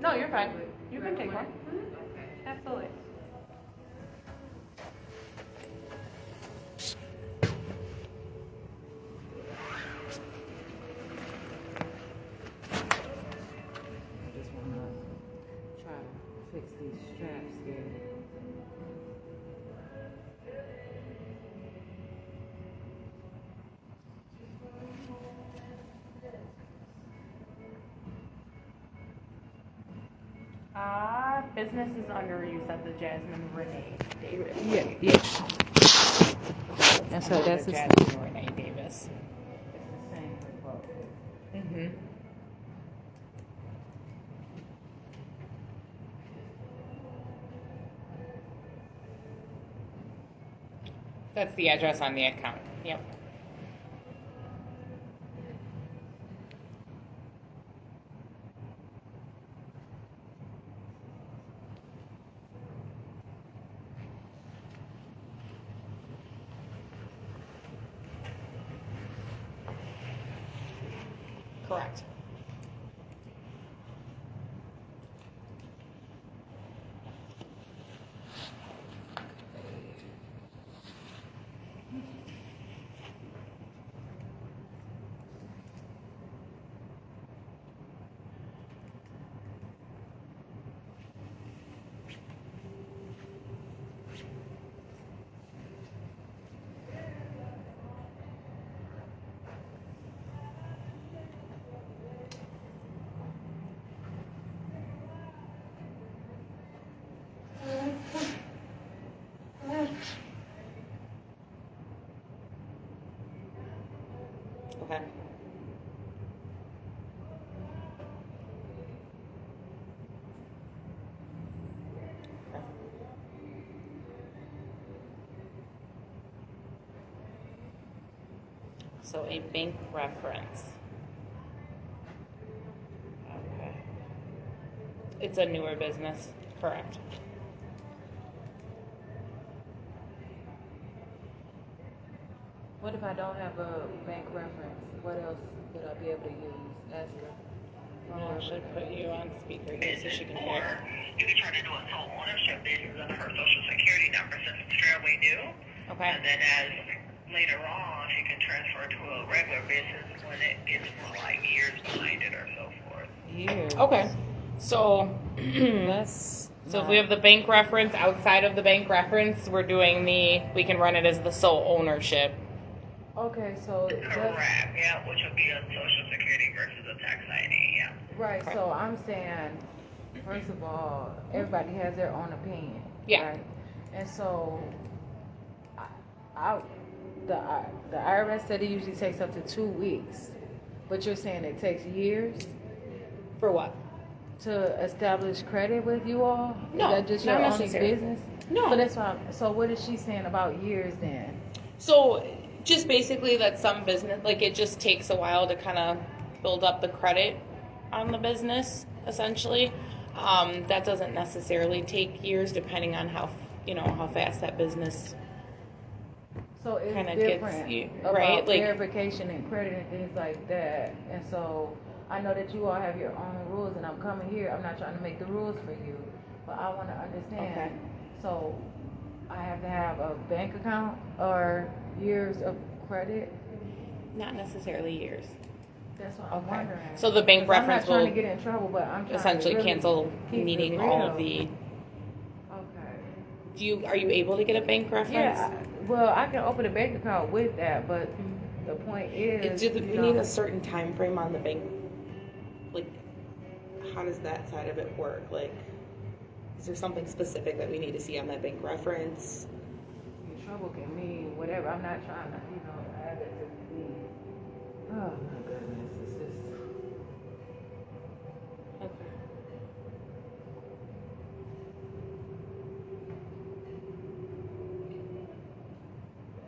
No, you're fine. You can take one. Absolutely. I just want to try to fix these straps here. Business is under, you said, the Jasmine Renee Davis. Yeah. And so that's the the Jasmine Renee Davis. same for both. Mm-hmm. That's the address on the account. Yep. Correct. Okay. So a bank reference. Okay. It's a newer business, correct? What if I don't have a bank reference? What else would I be able to use? Ask her. I'll actually put you on speaker here so she can hear. You can turn into a sole ownership basis under her social security number since it's fairly new. Okay. And then as later on, she can transfer to a regular basis when it gets more like years behind it or so forth. Years. Okay. So That's so if we have the bank reference outside of the bank reference, we can run it as the sole ownership. okay, so just Correct, yeah, which would be a social security versus a tax ID, yeah. right. So I'm saying, first of all, everybody has their own opinion. Yeah. Right? And so, the IRS said it usually takes up to 2 weeks, but you're saying it takes years For what? to establish credit with you all? No, Is that just not your only necessarily. business? No. So that's why. So what is she saying about years then? So just basically that some business, like it just takes a while to kind of build up the credit on the business, essentially. That doesn't necessarily take years, depending on how fast that business. So it's Kinda gets different you- about right, like- verification and credit and things like that. And so I know that you all have your own rules, and I'm coming here. I'm not trying to make the rules for you, but I want to understand. Okay. So I have to have a bank account or years of credit. Not necessarily years. That's what I'm Okay. wondering. So the bank 'Cause reference I'm not trying will to get in trouble, but I'm trying essentially to really cancel keep it needing all of real. the. Okay. Are you able to get a bank reference? Yeah. Well, I can open a bank account with that, but the point is, Do we need a certain time frame on the bank? Like, how does that side of it work? Like, is there something specific that we need to see on that bank reference? trouble can mean whatever. I'm not trying to, add it to be. Oh my goodness, it's just. Okay.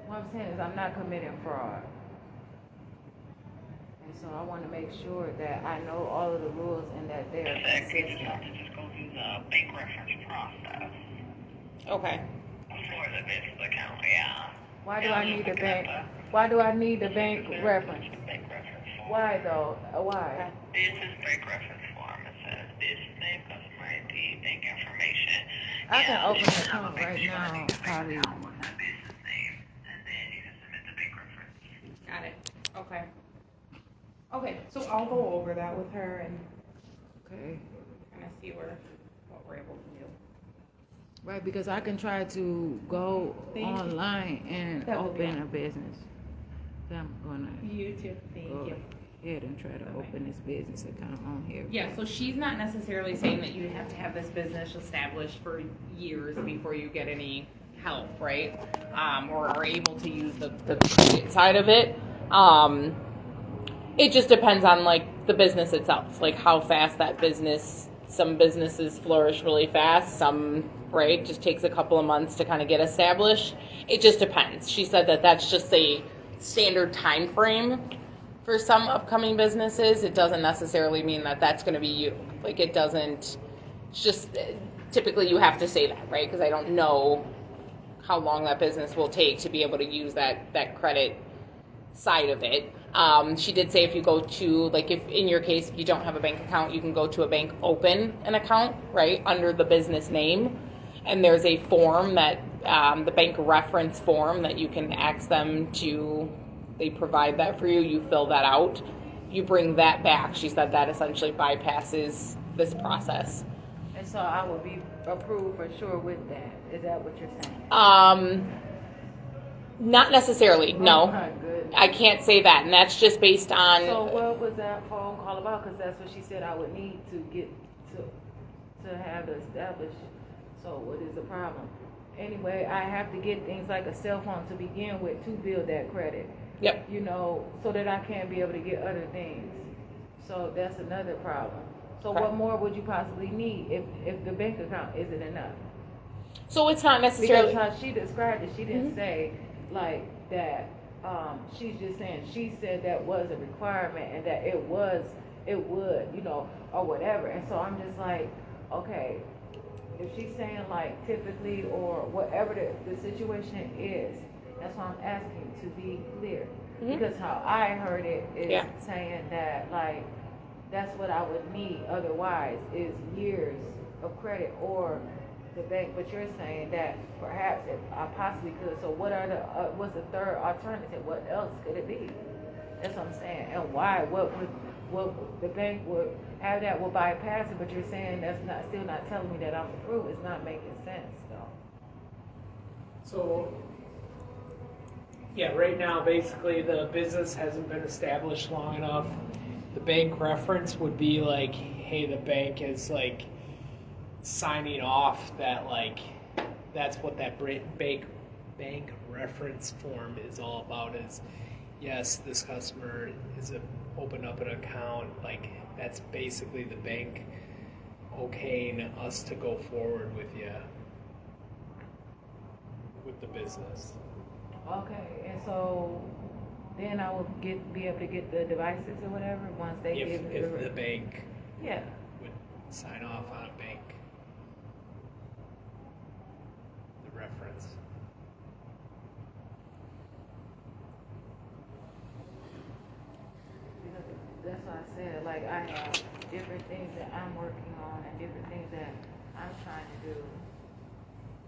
What I'm saying is I'm not committing fraud. And so I want to make sure that I know all of the rules and that they're Exactly, you just have consistent. to just go through the bank reference process Okay. for the business account, yeah. Why do Yeah, I I'm need the looking bank? at Why do I need the bank the reference? bank reference form. Why though? Why? This is bank reference form. It's says business name, customer ID, bank information. I can open the I'm account gonna right make sure now, that your bank probably. account with that business name, and then you can submit the bank reference. Got it. Okay. Okay, so I'll go over that with her and Okay. kind of see what we're able to do. Right, because I can try to go Thank you. online and That would be open a business. So I'm gonna You too. Thank go you. ahead and try to open this business account on here. Yeah, so she's not necessarily saying that you have to have this business established for years before you get any help, right? Or are able to use the credit side of it. It just depends on like the business itself, like how fast that business. Some businesses flourish really fast. Some, right, just takes a couple of months to kind of get established. It just depends. She said that that's just a standard time frame for some upcoming businesses. It doesn't necessarily mean that that's going to be you. Like it doesn't. It's just typically you have to say that, right? Because I don't know how long that business will take to be able to use that credit side of it. She did say if you go to, like if in your case, if you don't have a bank account, you can go to a bank, open an account, right, under the business name. And there's a form that, the bank reference form that you can ask them to, they provide that for you, you fill that out. You bring that back. She said that essentially bypasses this process. And so I will be approved for sure with that. Is that what you're saying? Not necessarily, no. Oh my goodness. I can't say that, and that's just based on. So what was that phone call about? Because that's what she said I would need to get to have it established. So what is the problem? Anyway, I have to get things like a cell phone to begin with to build that credit. Yep. You know, so that I can be able to get other things. So that's another problem. So Okay. what more would you possibly need if the bank account isn't enough? So it's not necessarily. Because how she described it, she didn't say like that. She's just saying she said that was a requirement and that it would, you know, or whatever. And so I'm just like, okay, if she's saying like typically or whatever the situation is, that's why I'm asking to be clear. Because how I heard it is saying that like that's what I would need otherwise is years of credit or the bank, but you're saying that perhaps if I possibly could. So what are what's the third alternative? What else could it be? That's what I'm saying. And why? What the bank would have that will bypass it, but you're saying that's still not telling me that I'm approved. It's not making sense though. So, yeah, right now, basically, the business hasn't been established long enough. The bank reference would be like, hey, the bank is like signing off that like that's what that bank reference form is all about. Is yes, this customer is open up an account. Like that's basically the bank okaying us to go forward with you with the business. Okay, and so then I will be able to get the devices or whatever once they give me If the bank yeah. would sign off on a bank, the reference. That's why I said, like, I have different things that I'm working on and different things that I'm trying to do.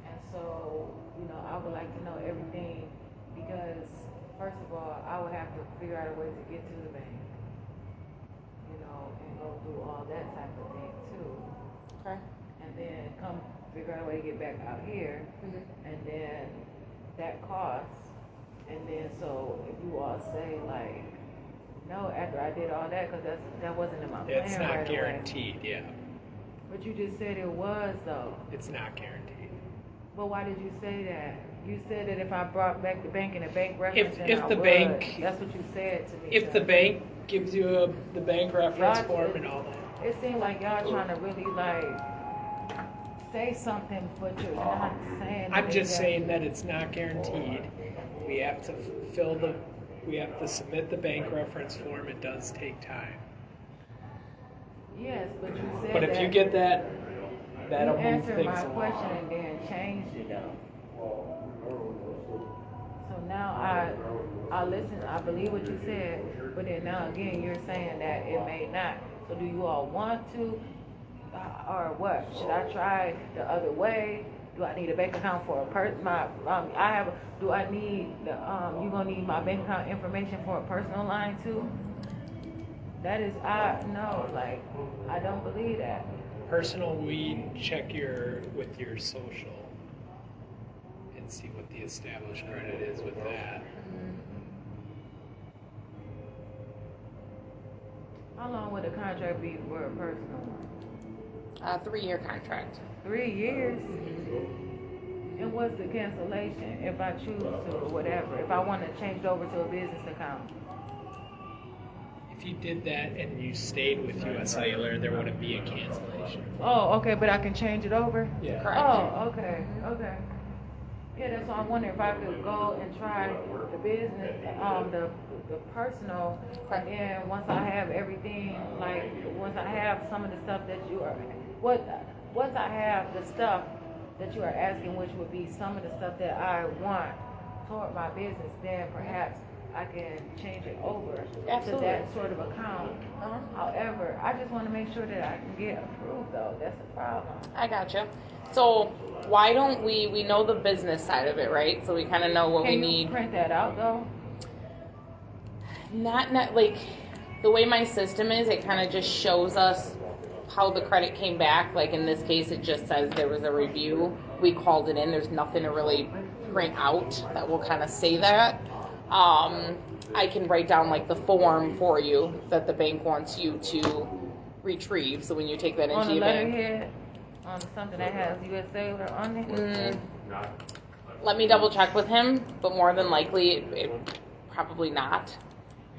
And so, you know, I would like to know everything because, first of all, I would have to figure out a way to get to the bank, you know, and go through all that type of thing, too. Okay. And then come figure out a way to get back out here. And then that costs. And then, so if you all say, like, no, after I did all that, because that wasn't in my plan It's not right away. guaranteed, yeah. But you just said it was, though. It's not guaranteed. But why did you say that? You said that if I brought back the bank and the bank reference, then If I the would. bank- That's what you said to me. If so. the bank gives you the bank reference Y'all form did- and all that. It seemed like y'all trying to really, like, say something, but you're not saying I'm anything just saying that it's not guaranteed. We have to we have to submit the bank reference form. It does take time. Yes, but you said But if that you get that, that'll you move answered things my along. question and then changed it though. So now I listen, I believe what you said, but then now again you're saying that it may not. So do you all want to or what? Should I try the other way? Do I need a bank account for a person? Do I need the, you gonna need my bank account information for a personal line too? No, like, I don't believe that. Personal, we check with your social and see what the established credit is with that. How long would a contract be for a personal one? 3-year contract. 3 years? And what's the cancellation if I choose to or whatever? If I want to change it over to a business account? If you did that and you stayed with US Cellular, there wouldn't be a cancellation. Oh, okay, but I can change it over? Yeah. Correct. Oh, okay. Yeah, that's why I'm wondering if I could go and try the business, the personal, and then once I have everything, like, once I have some of the stuff that once I have the stuff that you are asking, which would be some of the stuff that I want toward my business, then perhaps I can change it over to that sort of account. However, I just want to make sure that I can get approved, though. That's the problem. I gotcha. So why don't we know the business side of it, right? So we kind of know what we need. Can you print that out, though? Not like the way my system is, it kind of just shows us how the credit came back. Like in this case, it just says there was a review. We called it in. There's nothing to really print out that will kind of say that. I can write down like the form for you that the bank wants you to retrieve. So when you take that into your bank. letterhead, on something that has US Cellular on it? Let me double check with him, but more than likely it probably not.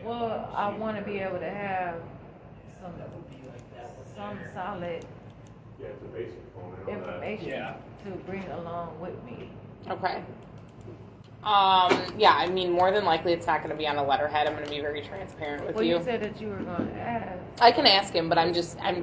Well, I want to be able to have some solid information to bring along with me. Okay. Yeah, I mean, more than likely it's not going to be on a letterhead. I'm going to be very transparent with you. Well, you said that you were going to ask. I can ask him, but I'm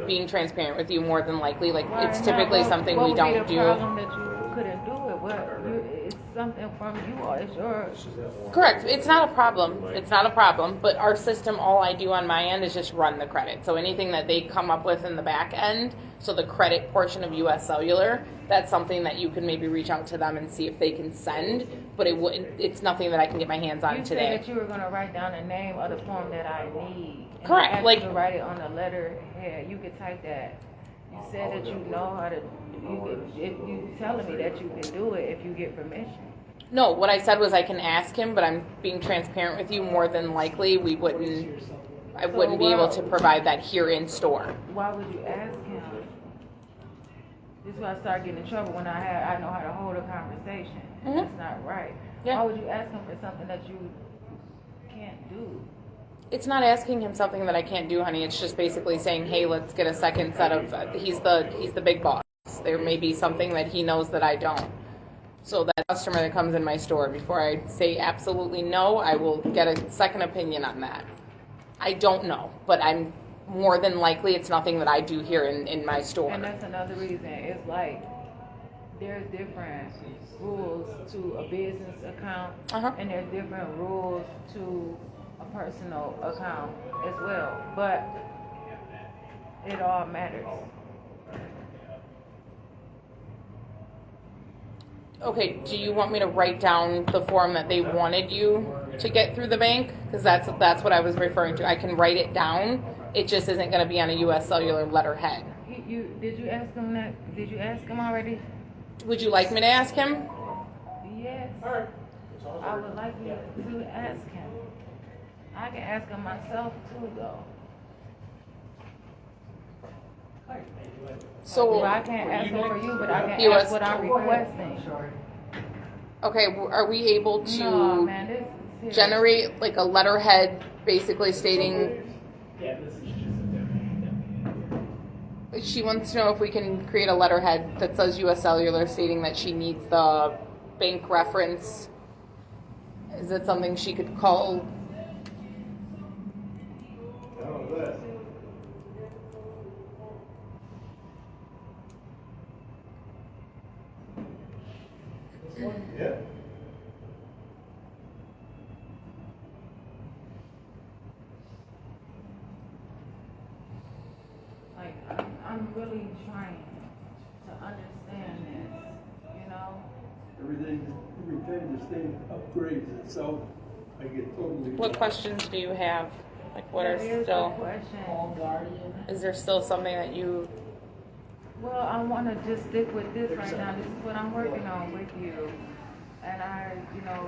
being transparent with you more than likely. Like, it's typically something we don't do. What would be the problem that you couldn't do it? It's something from you all. It's yours. Correct. It's not a problem. It's not a problem. But our system, all I do on my end is just run the credit. So anything that they come up with in the back end, so the credit portion of US Cellular, that's something that you can maybe reach out to them and see if they can send. But it's nothing that I can get my hands on today. You said that you were going to write down the name of the form that I need. And Correct. I asked Like, you to write it on a letterhead. You could type that. You said that you know how to. If you telling me that you can do it if you get permission. no, what I said was I can ask him, but I'm being transparent with you. More than likely, I wouldn't be able to provide that here in store. Why would you ask him? This is why I start getting in trouble when I know how to hold a conversation. That's not right. Yeah. Why would you ask him for something that you can't do? It's not asking him something that I can't do, honey. It's just basically saying, hey, let's get a second set of. He's the big boss. There may be something that he knows that I don't. So that customer that comes in my store, before I say absolutely no, I will get a second opinion on that. I don't know, but I'm more than likely it's nothing that I do here in my store. And that's another reason. It's like there's different rules to a business account, and there's different rules to a personal account as well. But it all matters. Okay, do you want me to write down the form that they wanted you to get through the bank? Because that's what I was referring to. I can write it down. It just isn't going to be on a US Cellular letterhead. Did you ask him that? Did you ask him already? Would you like me to ask him? Yes. I would like you to ask him. I can ask him myself too, though. So Well, I can't ask him for you, but I can ask what I'm requesting. okay, are we able to No, man, this is serious. generate like a letterhead basically stating she wants to know if we can create a letterhead that says US Cellular stating that she needs the bank reference. Is it something she could call? Yeah. Like, I'm I'm really trying to understand this, you know? Every time the state upgrades itself, I get totally. What questions do you have? Like, what are Here's the still? question. All guardian. Is there still something that you? Well, I want to just stick with this right now. This is what I'm working on with you. And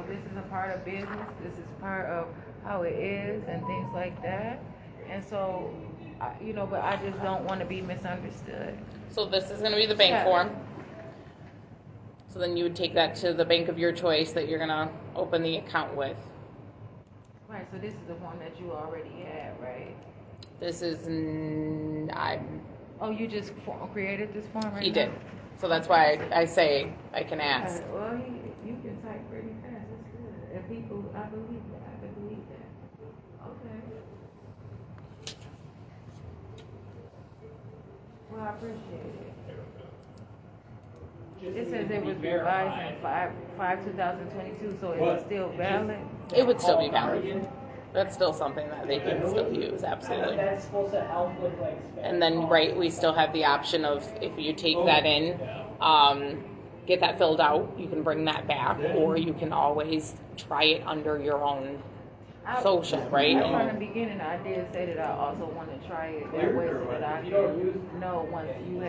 this is a part of business. This is part of how it is and things like that. And so, but I just don't want to be misunderstood. So this is going to be the bank Yeah. form. So then you would take that to the bank of your choice that you're going to open the account with. Right, so this is the one that you already had, right? This is Oh, you just created this form right he now? did. So that's why I say I can ask. Okay, well, you can type pretty fast. That's good. And people, I believe that. I can believe that. Okay. Well, I appreciate it. It says it was revised in 5/2022, so is What? it still valid? It would still be All valid. guardian. That's still something that they can still use, absolutely. That's supposed to help with like. And then, right, we still have the option of if you take that in, get that filled out, you can bring that back, or you can always try it under your own social, right? From the beginning, I did say that I also want to try it that way so that I can know once you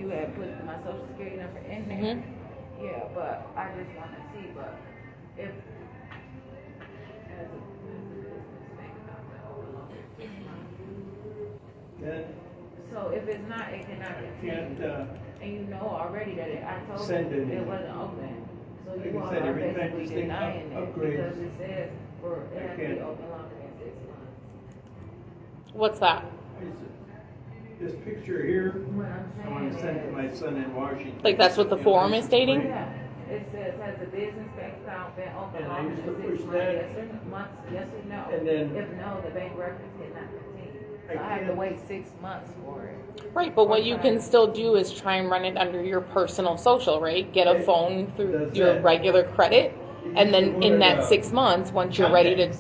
had put my social security number in there. Mm-hmm. Yeah, but I just want to see, but if as a business bank account that overloaded 6 months. Then So if it's not, it cannot continue. can't, And you know already that I told Send you it it in. wasn't open. So Like you I all said, are every time basically this thing denying it upgrades, because it says it has to be can't. open longer than 6 months. What's that? this picture here, What I'm I want to saying send to my son in Washington. Like that's what the form is stating? Yeah, it says, has the business bank account been open And I longer used to than 6 push months? that. Yes or no? And then- If no, the bank records cannot continue. So I I have to can't- wait 6 months for it. Right, but what you can still do is try and run it under your personal social, right? Get a Right. phone through That's your it. regular credit, and then in that Yeah. 6 months, once you're ready to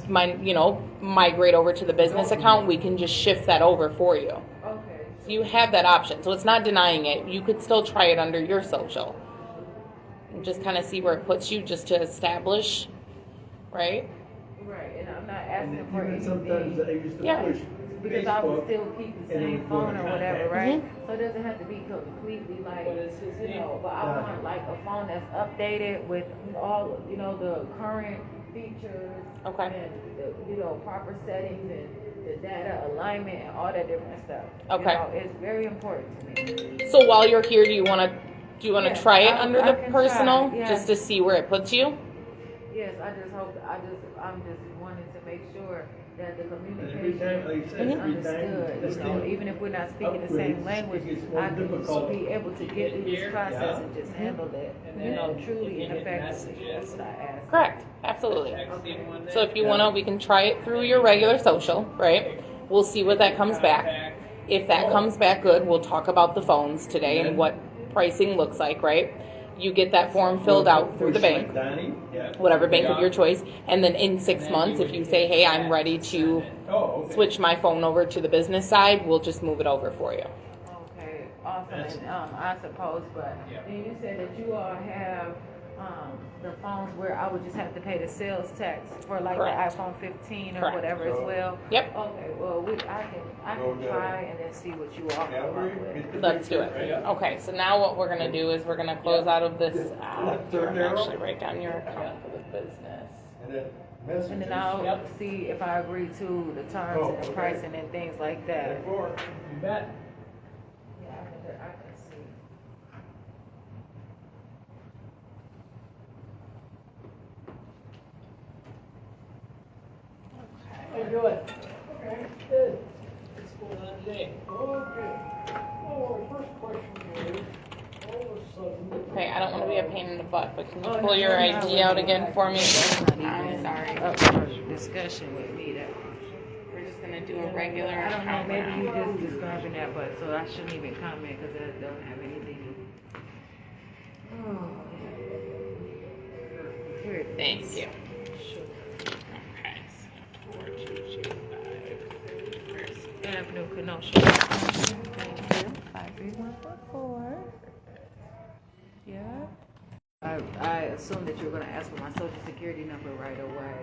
migrate over to the business account, we can just shift that over for you. Okay. So you have that option. So it's not denying it. You could still try it under your social. And just kind of see where it puts you just to establish, right? Right, and I'm not And asking for even sometimes I anything. used to Yeah. push Because I would Facebook. still keep the and it same would go phone to or whatever, contact. right? So it doesn't have to be completely like, What is his name? but I want like a phone that's updated with all, the current features. Okay. And the, proper settings and the data alignment and all that different stuff. Okay. It's very important to me. So while you're here, do you want to Yeah, try it I under the can personal try, yeah. just to see where it puts you? Yes, I'm just wanting to make sure that the And every time, communication like I said, is every time understood, this thing even if we're not speaking the same upgrades, language, it gets more I can difficult. be able to get through this process and just handle it, And then truly if and you get effectively. That's messages. what I asked. Correct. Absolutely. Texting one day. So if you want to, we can try it through your regular social, right? We'll see what that comes back. If that comes back good, we'll talk about the phones today and what pricing looks like, right? You get that form filled out through the Push bank, like Donnie, yeah. whatever bank of your choice, and then in 6 months, if you say, hey, I'm ready to Oh, okay. switch my phone over to the business side, we'll just move it over for you. Okay, awesome, That's- and, I suppose, but Yeah. then you said that you all have, the phones where I would just have to pay the sales tax for like Correct. the iPhone 15 or Correct. whatever as well? Yep. Okay, well, I Go can down. try and then see what you all Yeah, come we're- up with. get the Let's do picture, it. right? Okay, so now what we're gonna do is we're gonna close out of this. Third arrow. Actually, write down your account for the business. And then messages. And then I'll Yep. see if I agree to the terms Oh, and the okay. pricing and things like that. Therefore, You bet. Yeah, I can see. How you doing? Okay, good. What's going on today? okay. Oh, my first question is, all of a sudden. Okay, I don't wanna be a pain in the butt, but can you Oh, pull your no, ID out no, again for me? That's not I'm even sorry. up for discussion with me. That We're just gonna do a regular I don't know. account Maybe you now. just describing that, but so I shouldn't even comment because that don't have anything. Oh. Here it is. Thank you. Okay, so 4225. Avenue, Kenosha. Thank you. 3-1-4-4. Yeah. I assume that you're going to ask for my social security number right away.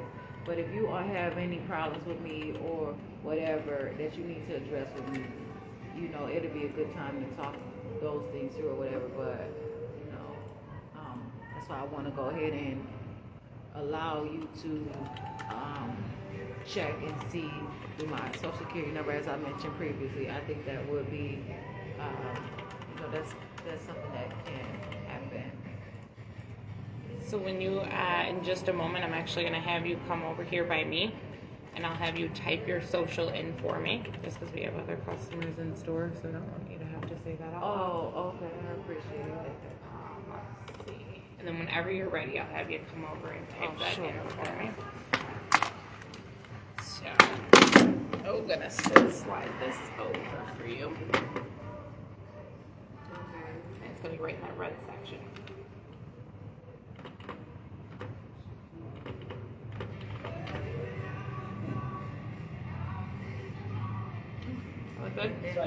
But if you all have any problems with me or whatever that you need to address with me, you know, it'll be a good time to talk those things through or whatever. But, you know, that's why I want to go ahead and allow you to check and see through my social security number, as I mentioned previously. I think that would be, you know, that's something that can happen. So when you, in just a moment, I'm actually going to have you come over here by me, and I'll have you type your social in for me, just because we have other customers in store, so I don't want you to have to say that out loud. Oh, okay, I appreciate it. Let's see. And then whenever you're ready, I'll have you come over and type that in for me. So, oh goodness, let's slide this over for you. And it's going to be right in that red section. Good. So,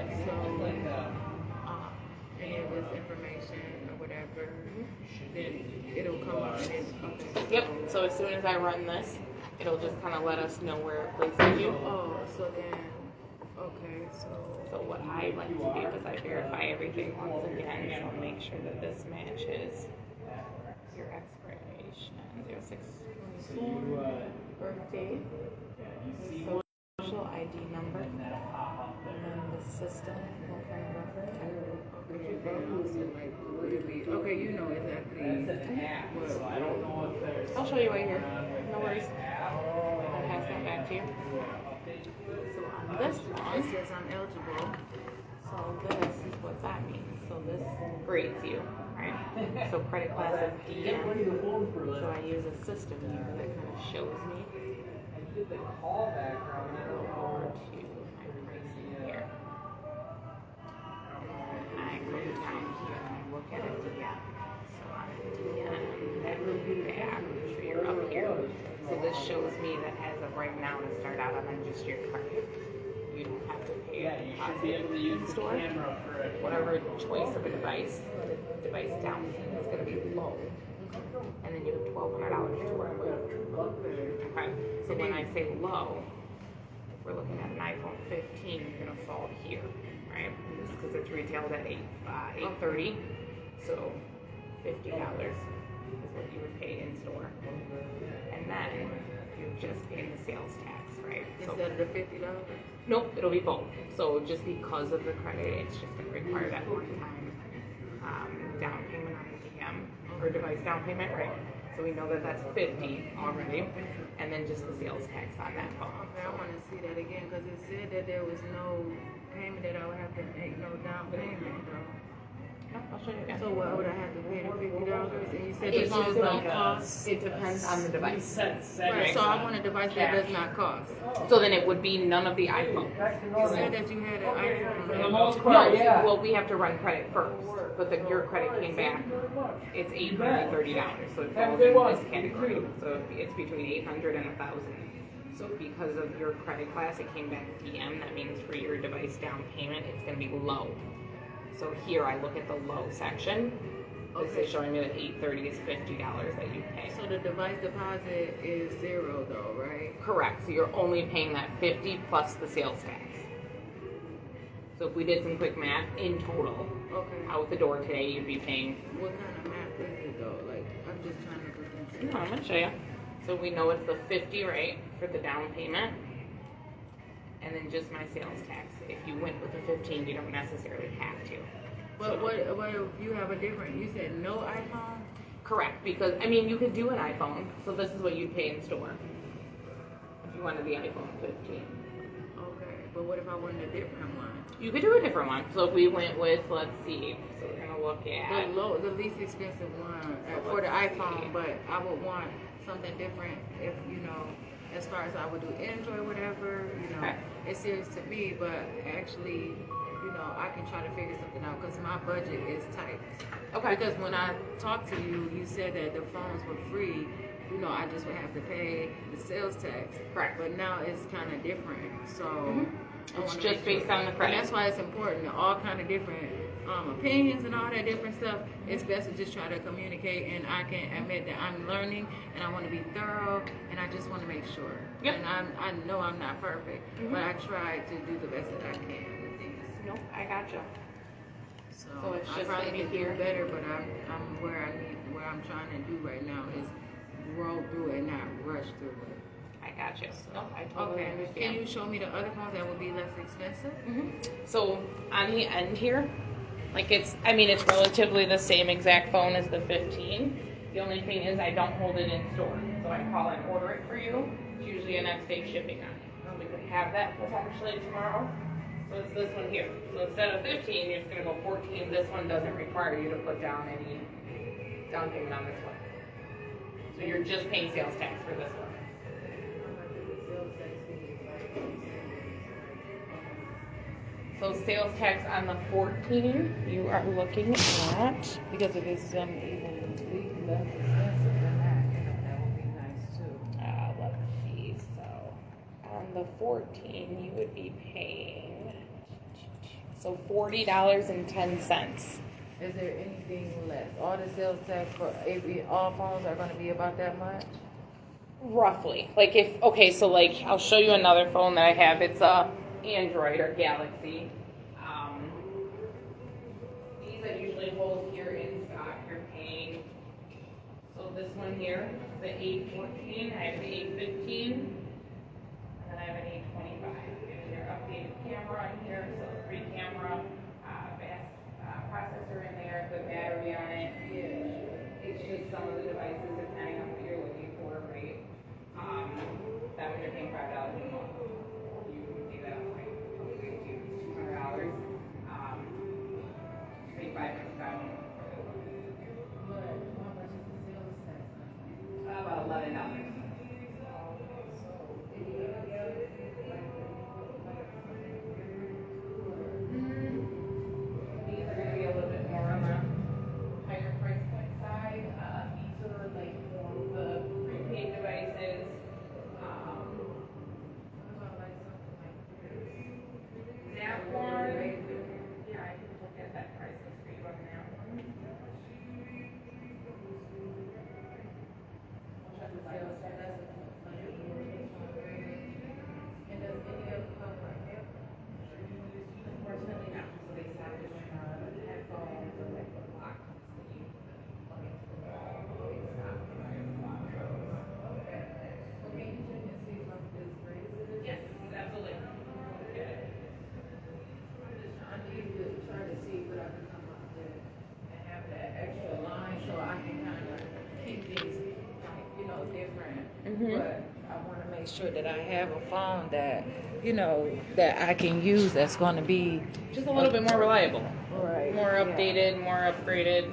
any of this information or whatever, then it'll come up and okay. Yep, so as soon as I run this, it'll just kind of let us know where it places you. Oh, so then, okay, so. So what I like to do is I verify everything once again, so I'll make sure that this matches your expiration, 0624, birthday, social ID number, and then the system, what kind of reference. Okay, you know exactly. I'll show you right here. No worries. I'll pass that back to you. So on this one, It says I'm eligible. so this is what that means. So this grades you, right? So credit class is DM. So I use a system here that kind of shows me. I go over to my pricing here. And I go down here and I look at a DM. So on a DM, that would be back. So you're up here. So this shows me that as of right now to start out on unregistered credit. You don't have to pay a deposit in store. Whatever choice of a device, the device down payment is going to be low. And then you have $1,200 to work with. Okay. So when I say low, if we're looking at an iPhone 15, you're going to fall here, right? Because it's retailed at $830. So $50 is what you would pay in store. And then you're just paying the sales tax, right? Instead of the $50? Nope, it'll be both. So just because of the credit, it's just going to require that one-time down payment on the DM or device down payment, right? So we know that that's $50 already, and then just the sales tax on that phone. Okay, I want to see that again because it said that there was no payment that I would have to make, no down payment though. No, I'll show you again. So what would I have to pay the $50? And you said It's the phones just don't like cost. it depends on the device. Right, so I want a device that does not cost. So then it would be none of the iPhones. You said that you had an iPhone. No, well, we have to run credit first, but your credit came back. It's $830, so it falls in this category. So it's between $800 and $1,000. So because of your credit class, it came back DM. That means for your device down payment, it's going to be low. So here I look at the low section. This is showing me that $830 is $50 that you pay. So the device deposit is $0 though, right? Correct. So you're only paying that $50 plus the sales tax. So if we did some quick math, in total, Okay. out the door today, you'd be paying. What kind of math is it though? Like, I'm just trying to look into it. I'm gonna show you. So we know it's the 50, right, for the down payment, and then just my sales tax. If you went with the 15, you don't necessarily have to. But what if you have a different? You said no iPhone. Correct, because I mean you could do an iPhone. So this is what you'd pay in store if you wanted the iPhone 15. Okay, but what if I wanted a different one? You could do a different one. So if we went with, let's see, so we're gonna look at The least expensive one for the iPhone, but I would want something different if, you know, as far as I would do Android, whatever, you know, Okay. it's serious to me, but actually, you know, I can try to figure something out because my budget is tight. Okay. Because when I talked to you, you said that the phones were free, you know, I just would have to pay the sales tax. Correct. But now it's kind of different, so. I It's wanna just make based on the credit. And that's why it's important. They're all kind of different opinions and all that different stuff, it's best to just try to communicate. And I can admit that I'm learning, and I want to be thorough, and I just want to make sure. Yep. And I know I'm not perfect, but I try to do the best that I can with things. Nope, I gotcha. So it's I just probably maybe could do here. better, but I'm where I'm trying to do right now is grow through it, not rush through it. I gotcha. Nope, I totally Okay, understand. can you show me the other phones that would be less expensive? So on the end here, like it's relatively the same exact phone as the 15. The only thing is I don't hold it in store. So I call and order it for you. It's usually a next day shipping on it. We could have that potentially tomorrow. So it's this one here. So instead of 15, you're just gonna go 14. This one doesn't require you to put down any down payment on this one. So you're just paying sales tax for this one. So sales tax on the 14, you are looking at, Because if it's even less expensive than that, that would be nice too. let's see, so on the 14, you would be paying, so $40.10. Is there anything less? All the sales tax for all phones are going to be about that much? Roughly. Like so like, I'll show you another phone that I have. It's a Android or Galaxy. These I usually hold here in stock. You're paying, so this one here, the 814, I have the 815, and then I have an 825. And your updated camera in here, so 3 camera, fast processor in there, good battery on it. It's just some of the devices depending on what you're looking for, right? That one you're paying $5 a month. You can see that on like $200. You pay $500 a month. But how much is the sales tax? About $11. These are gonna be a little bit more on the higher price point side. These are like more of the prepaid devices. That one, yeah, I can look at that price list for you on that one. Unfortunately not, so they stopped doing headphones or like the block that you plug into the wall. They stopped doing block those. Yes, absolutely. Okay. I need to try to see what I can come up with and have that extra line so I can kind of keep these, like, different. But I want to make sure that I have a phone that, that I can use that's going to be Just a little bit more reliable. right, More yeah. updated, more upgraded.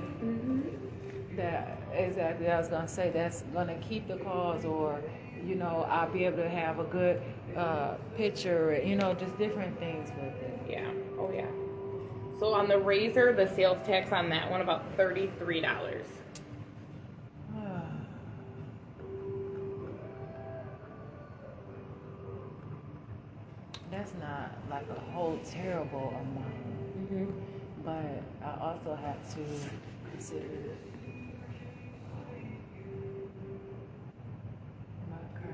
That exactly, I was gonna say that's gonna keep the calls, or I'll be able to have a good picture, just different things with it. Yeah. Oh yeah. So on the Razor, the sales tax on that one about $33. That's not like a whole terrible amount, but I also have to consider my car.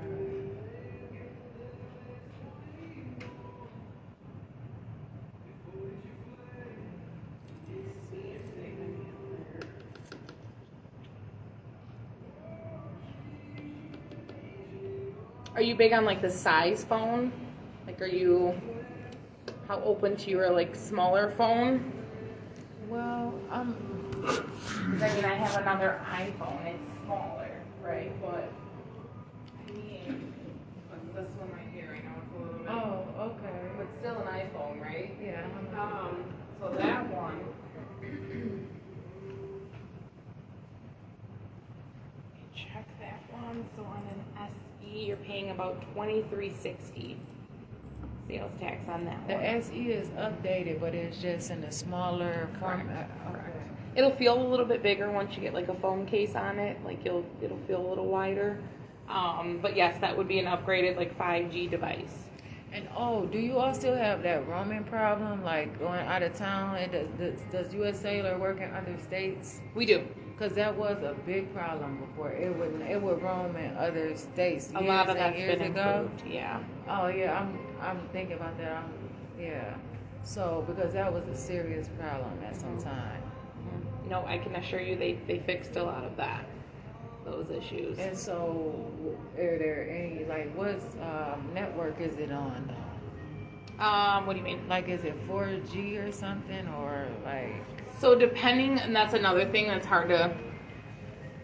Are you big on like the size phone? Like, how open to your like smaller phone? Well, Because I have another iPhone. It's smaller, right? But I mean, this one right here. I know it's a little bit, oh, okay. but still an iPhone, right? Yeah. So that one. Check that one. So on an SE, you're paying about $23.60 sales tax on that The one. SE is updated, but it's just in a smaller format. Correct. It'll feel a little bit bigger once you get like a phone case on it. Like it'll feel a little wider. But yes, that would be an upgraded like 5G device. And do you all still have that roaming problem, like going out of town? And does U.S. Cellular work in other states? We do. Because that was a big problem before. It would roam in other states. A lot of years and that's years been ago. improved. Yeah. Oh yeah, I'm thinking about that. Yeah. So because that was a serious problem at some time. No, I can assure you they fixed a lot of those issues. And so, are there any what network is it on? What do you mean? Like, is it 4G or something, or like? So depending, and that's another thing that's hard to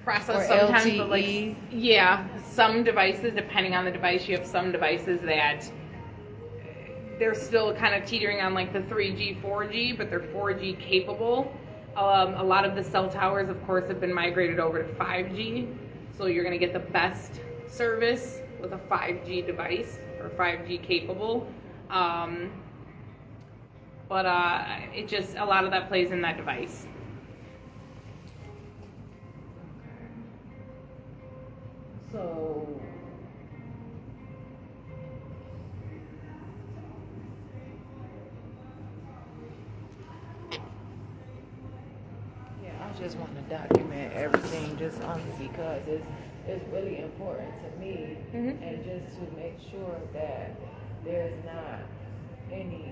process Or sometimes. LTE. But yeah, some devices, depending on the device, you have some devices that they're still kind of teetering on like the 3G, 4G, but they're 4G capable. A lot of the cell towers, of course, have been migrated over to 5G. So you're going to get the best service with a 5G device or 5G capable. But it just, a lot of that plays in that device. So, yeah, I just want to document everything just only because it's really important to me, and just to make sure that there's not any,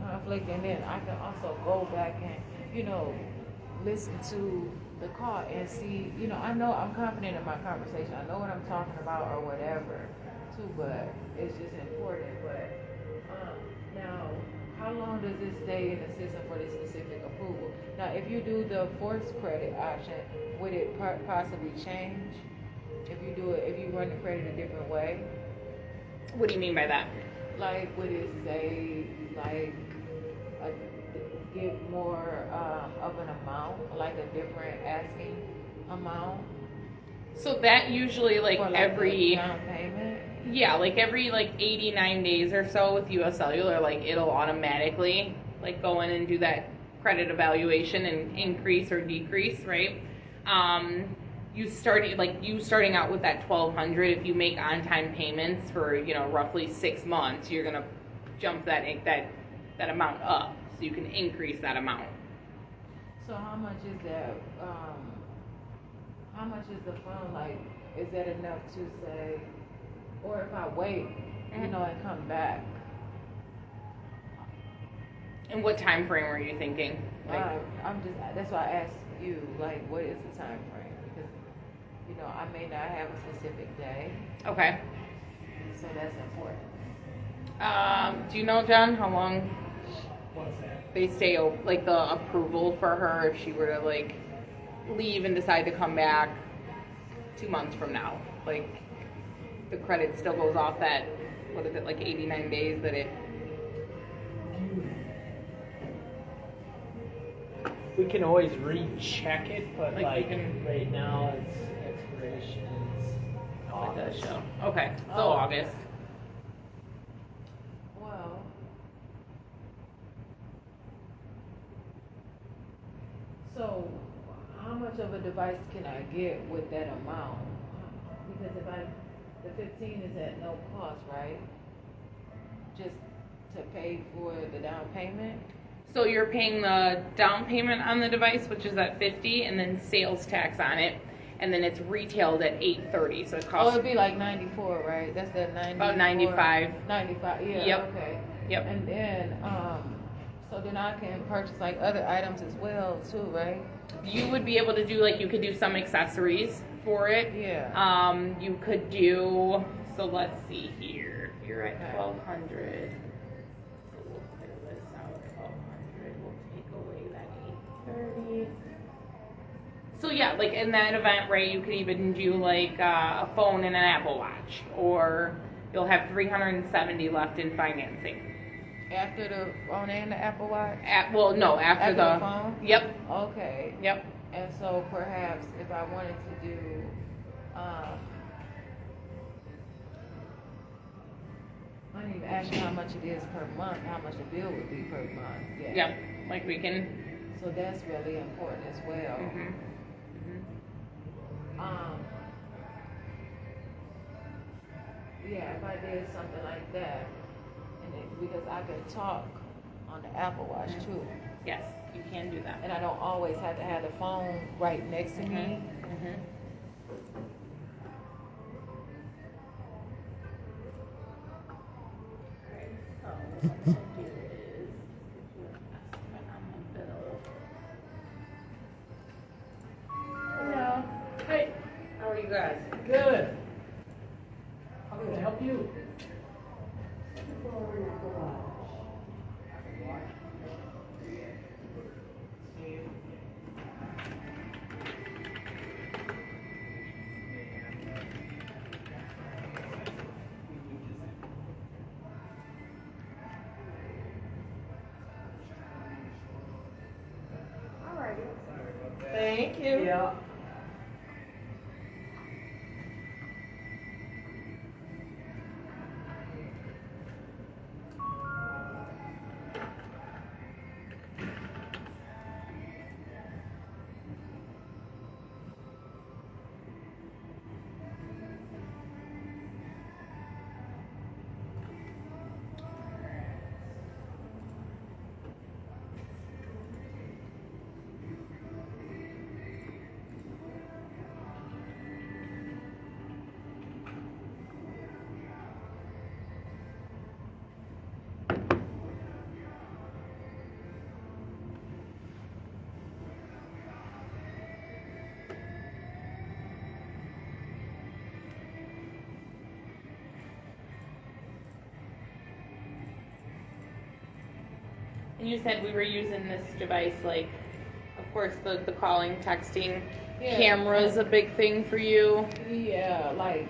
conflict. And then I can also go back and, listen to the call and see, I know I'm confident in my conversation. I know what I'm talking about or whatever, too, but it's just important. But now, how long does it stay in the system for the specific approval? Now, if you do the forced credit option, would it possibly change? If you run the credit a different way? What do you mean by that? Like, would it say, like, give more of an amount, like a different asking amount? So that usually like For every down payment? Yeah, like every 89 days or so with US Cellular, like it'll automatically like go in and do that credit evaluation and increase or decrease, right? You starting out with that 1,200, if you make on-time payments for roughly 6 months, you're gonna jump that amount up, so you can increase that amount. So how much is that? How much is the phone? Like, is that enough to say, or if I wait, and come back? And what time frame were you thinking? That's why I asked you, like, what is the time frame? Because, I may not have a specific day, Okay. so that's important. Do you know, John, how long What's that? they stay like the approval for her if she were to like leave and decide to come back 2 months from now? Like the credit still goes off that, what is it, like 89 days that it... We can always recheck it, but Like, we can- right now its expiration is Oh, it does August. show. Okay, so Oh. August. Well, so how much of a device can I get with that amount? Because the 15 is at no cost, right? Just to pay for the down payment? So you're paying the down payment on the device, which is at $50, and then sales tax on it, and then it's retailed at $830. So it Oh, costs it'd be like 94, right? That's that 94. about 95. 95, yeah, Yep. okay. Yep. And then, so then I can purchase like other items as well too, right? You would be able to do you could do some accessories for it. Yeah. You could do, so let's see here. If you're at Okay. 1,200. So we'll clear this out. 1,200. We'll take away that 830. So yeah, like in that event, right, you could even do like a phone and an Apple Watch, or you'll have 370 left in financing. After the phone and the Apple Watch? Well, no, after the phone? Yep. Okay. Yep. And so perhaps if I wanted to do, I didn't even ask you how much it is per month, how much the bill would be per month. Yeah. Yep. Like we can. So that's really important as well. Mhm. Yeah, if I did something like that, because I can talk on the Apple Watch too. Yes, you can do that. And I don't always have to have the phone right next to me. Mm-hmm. Hello. Hey, How are you guys? good. How can I help you? Thank you. Yeah. And you said we were using this device, like, of course, the calling, texting, Yeah. camera's a big thing for you. Yeah, like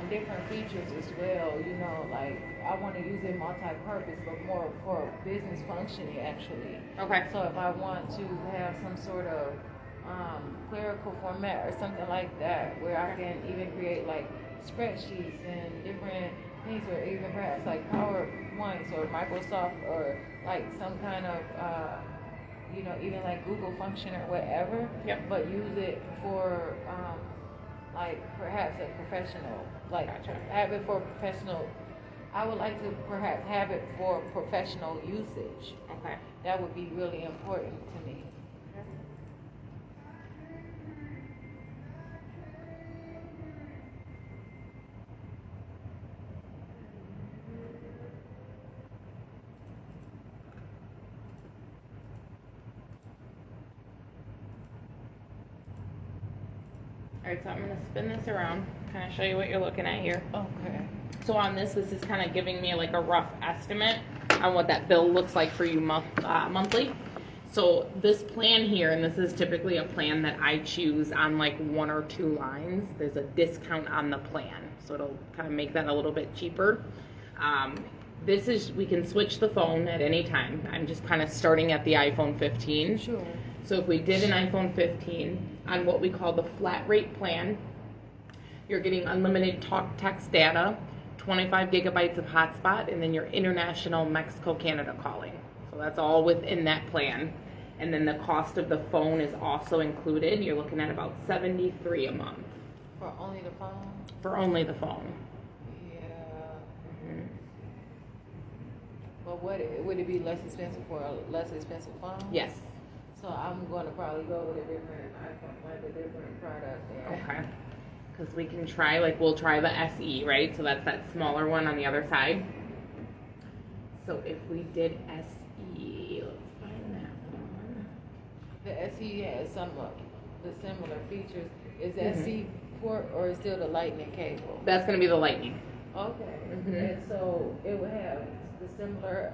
different features as well. You know, like I want to use it multi-purpose, but more for business functioning actually. Okay. So if I want to have some sort of clerical format or something like that, where I can even create like spreadsheets and different things, or even perhaps like PowerPoints or Microsoft, or like some kind of you know, even like Google function or whatever. Yep. But use it for like perhaps a professional, like Gotcha. have it for professional. I would like to perhaps have it for professional usage. Okay. That would be really important to me. All right, so I'm gonna spin this around, kind of show you what you're looking at here. Okay. So on this is kind of giving me like a rough estimate on what that bill looks like for you monthly. So this plan here, and this is typically a plan that I choose on like 1 or 2 lines, there's a discount on the plan. So it'll kind of make that a little bit cheaper. This is, we can switch the phone at any time. I'm just kind of starting at the iPhone 15. Sure. So if we did an iPhone 15 on what we call the flat rate plan, you're getting unlimited talk, text, data, 25 gigabytes of hotspot, and then your international Mexico, Canada calling. So that's all within that plan. And then the cost of the phone is also included. You're looking at about $73 a month For only the phone? for only the phone. Yeah. Mhm. But would it be less expensive for a less expensive phone? Yes. So I'm going to probably go with a different iPhone, like a different product. Then. Okay. Because we can try, like, we'll try the SE, right? So that's that smaller one on the other side. So if we did SE, let's find that one. The SE has some of the similar features. Is the Mhm. SE port or is still the lightning cable? That's going to be the Lightning. Okay. Mhm. And so it would have the similar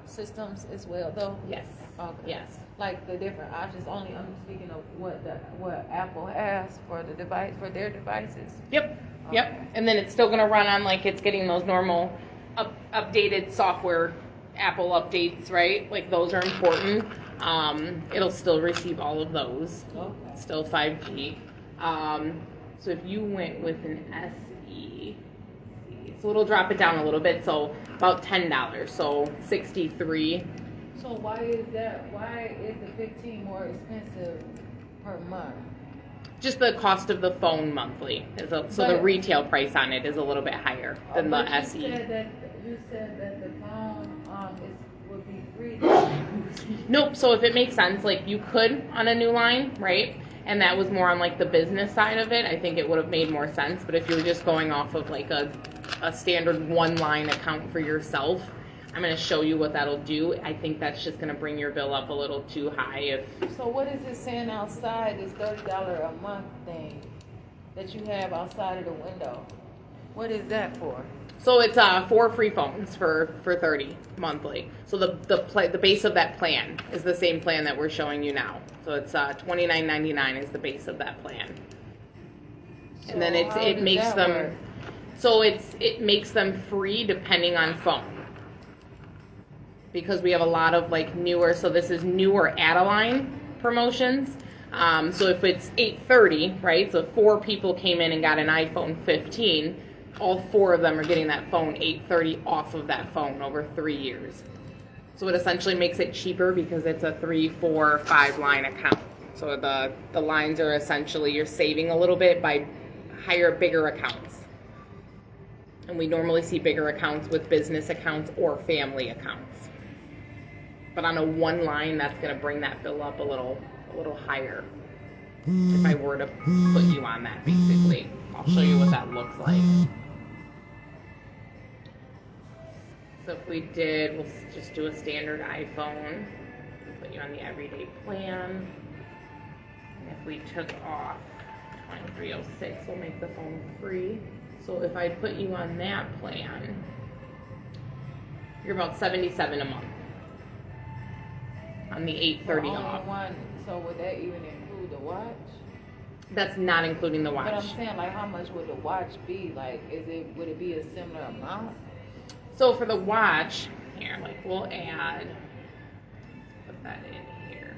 systems as well, though? Yes. Okay. Yes. Like the different options, only I'm speaking of what Apple has for the device, for their devices. Yep. Yep. And then it's still going to run on, like, it's getting those normal updated software Apple updates, right? Like, those are important. It'll still receive all of those. Okay. Still 5G. So if you went with an SE, so it'll drop it down a little bit, so about $10, so 63. So why is that? Why is the 15 more expensive per month? Just the cost of the phone monthly so the But- retail price on it is a little bit higher than the But SE. You said that the would be free. Nope. So if it makes sense, like you could on a new line, right? And that was more on like the business side of it. I think it would have made more sense. But if you were just going off of like a standard one line account for yourself, I'm going to show you what that'll do. I think that's just going to bring your bill up a little too high. So what is it saying outside this $30 a month thing that you have outside of the window? What is that for? So it's 4 free phones for $30 monthly. So the base of that plan is the same plan that we're showing you now. So it's $29.99 is the base of that plan. So And then how it does makes that them work? so it makes them free depending on phone. Because we have a lot of like newer, so this is newer add-a-line promotions. So if it's $830, right? So if 4 people came in and got an iPhone 15, all 4 of them are getting that phone $830 off of that phone over 3 years. So it essentially makes it cheaper because it's a 3, 4, 5 line account. So the lines are essentially, you're saving a little bit by bigger accounts. And we normally see bigger accounts with business accounts or family accounts. But on a one line, that's going to bring that bill up a little higher. If I were to put you on that, basically. I'll show you what that looks like. So if we did, we'll just do a standard iPhone. Put you on the everyday plan. And if we took off 2306, we'll make the phone free. So if I put you on that plan, you're about $77 a month. On the $830 off. So would that even include the watch? That's not including the watch. But I'm saying, like, how much would the watch be? Like, would it be a similar amount? So for the watch, here, like we'll add, put that in here.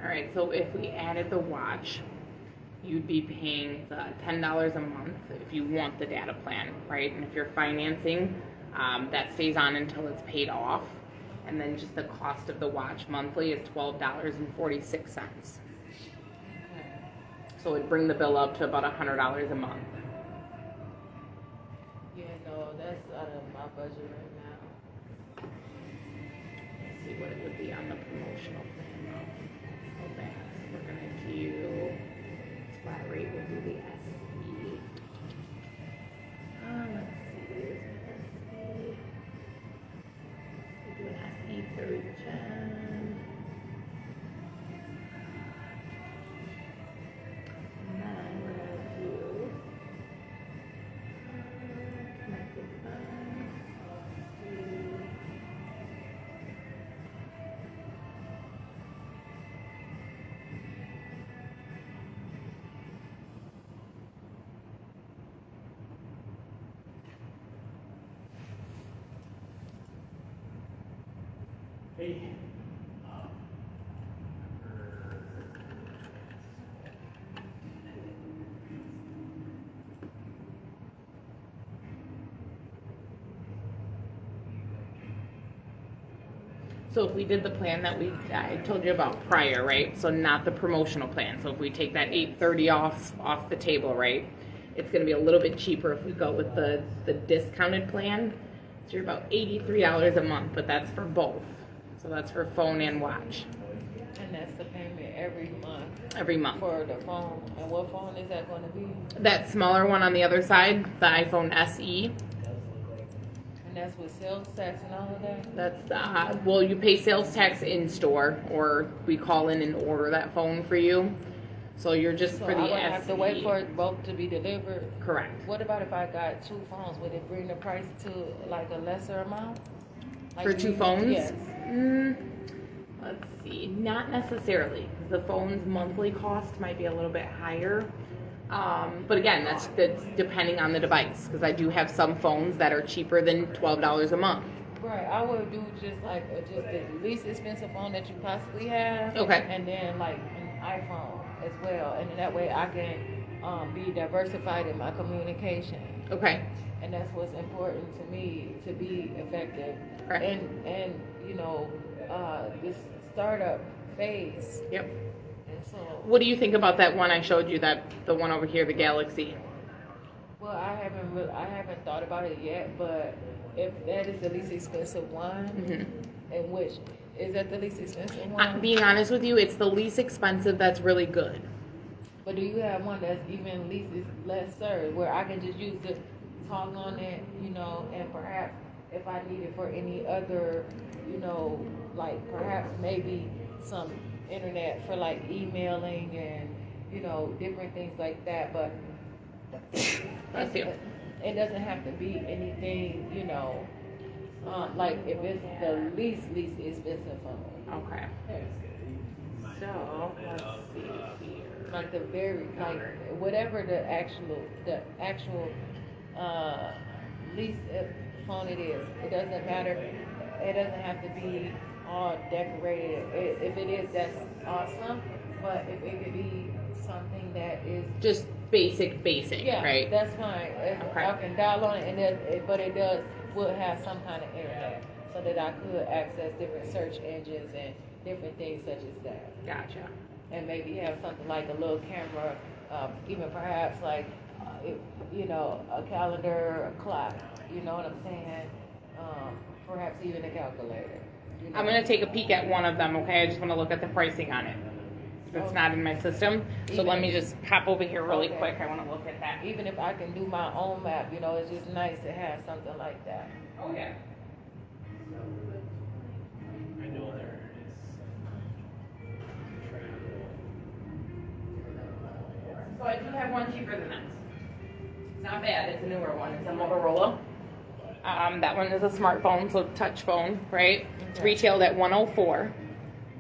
All right, so if we added the watch, you'd be paying $10 a month if you want the data plan, right? And if you're financing, that stays on until it's paid off. And then just the cost of the watch monthly is $12.46. So it'd bring the bill up to about $100 a month. Yeah, no, that's out of my budget right now. Let's see what it would be on the promotional plan now. So back, we're gonna do flat rate will do the SE. Let's see, there's an SE. We'll do an SE 3rd gen. And then we're gonna do connected bus. Hey. So if we did the plan that I told you about prior, right? So not the promotional plan. So if we take that $830 off the table, right? It's going to be a little bit cheaper if we go with the discounted plan. So you're about $83 a month, but that's for both. So that's for phone and watch. And that's the payment every month every month. for the phone. And what phone is that going to be? That smaller one on the other side, the iPhone SE. And that's with sales tax and all of that? That's well, you pay sales tax in store, or we call in and order that phone for you. So you're just So for the I would SE. have to wait for it both to be delivered? Correct. What about if I got two phones? Would it bring the price to like a lesser amount? Like For two phones? Yes. Let's see. Not necessarily. The phone's monthly cost might be a little bit higher. But again, that's depending on the device, because I do have some phones that are cheaper than $12 a month. Right, I would do just like just the least expensive phone that you possibly have. Okay. And then like an iPhone as well, and then that way I can be diversified in my communication. Okay. And that's what's important to me, to be effective. Right. And you know, this startup phase. Yep. And so, What do you think about that one I showed you, the one over here, the Galaxy? well, I haven't thought about it yet, but if that is the least expensive one, and which is that the least expensive one? Being honest with you, it's the least expensive that's really good. But do you have one that's even lesser, where I can just use the talk on it, you know, and perhaps if I need it for any other, you know, like perhaps maybe some internet for like emailing and, you know, different things like that, but That's you. it doesn't have to be anything, you know, like if it's the least expensive phone. Okay. So, let's see here. Like the very, like whatever the actual least phone it is. It doesn't matter. It doesn't have to be all decorated. If it is, that's awesome. But if it could be something that is Just basic, yeah, right? that's fine. Okay. I can dial on it, and but it would have some kind of internet, so that I could access different search engines and different things such as that. Gotcha. And maybe have something like a little camera, even perhaps like, you know, a calendar, a clock. You know what I'm saying? Perhaps even a calculator. You know? I'm going to take a peek at one of them, okay? I just want to look at the pricing on it. It's Okay. not in my system. So Even let me if- just pop over here really Okay. quick. I want to look at that. Even if I can do my own map, you know, it's just nice to have something like that. Oh, yeah. I know there is So I do have one cheaper than this. It's not bad. It's a newer one. It's a Motorola. That one is a smartphone, so touch phone, right? It's Okay. retailed at $104,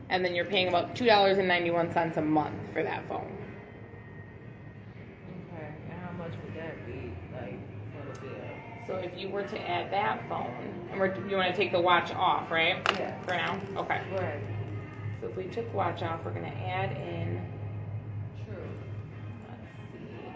and then you're paying about $2.91 a month for that phone. Okay. And how much would that be, like, for the bill? So if you were to add that phone, and you want to take the watch off, right? Yeah. For now? Okay. Right. So if we took watch off, we're going to add in, True. let's see.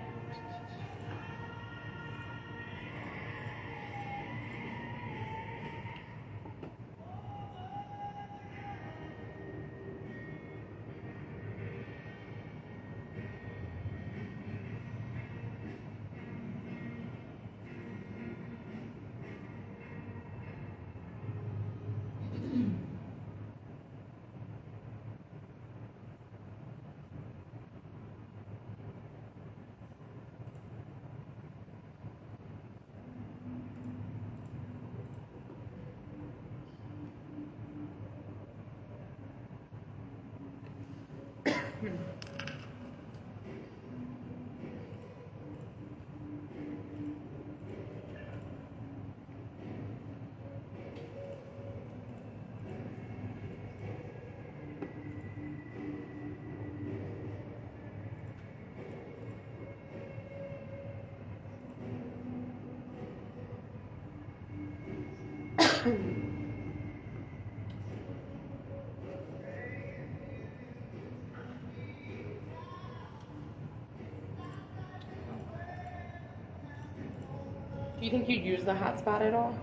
Do you think you'd use the hotspot at all?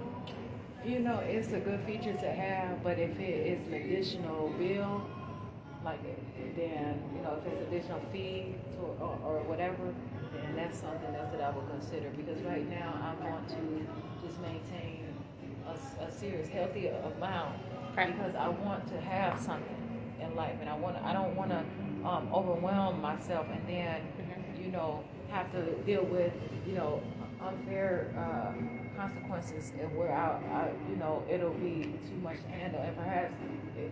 You know, it's a good feature to have, but if it is an additional bill, like, then, you know, if it's additional fee or whatever, then that's something else that I would consider. Because right now, I want to just maintain a serious, healthy amount. Right. Because I want to have something in life, and I don't want to overwhelm myself and then, you know, have to deal with, you know, unfair consequences and where you know, it'll be too much to handle and perhaps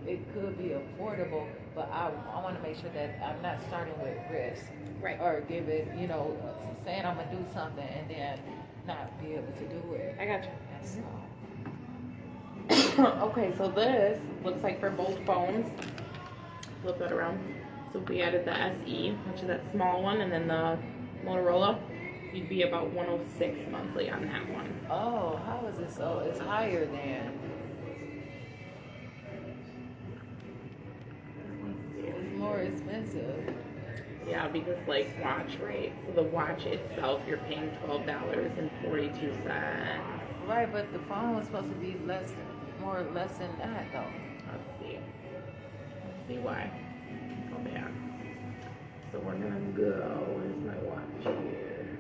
it could be affordable, but I want to make sure that I'm not starting with risk. Right. Or give it, you know, saying I'm going to do something and then not be able to do it. I got you. So, Okay, so this looks like for both phones. Flip that around. So if we added the SE, which is that small one, and then the Motorola, you'd be about 106 monthly on that one. oh, how is it so? It's higher than. It's more expensive. Yeah, because like watch rate. So the watch itself, you're paying $12.42. Right, but the phone was supposed to be less than that though. Let's see. Let's see why. Go back. So we're gonna go. Where's my watch here?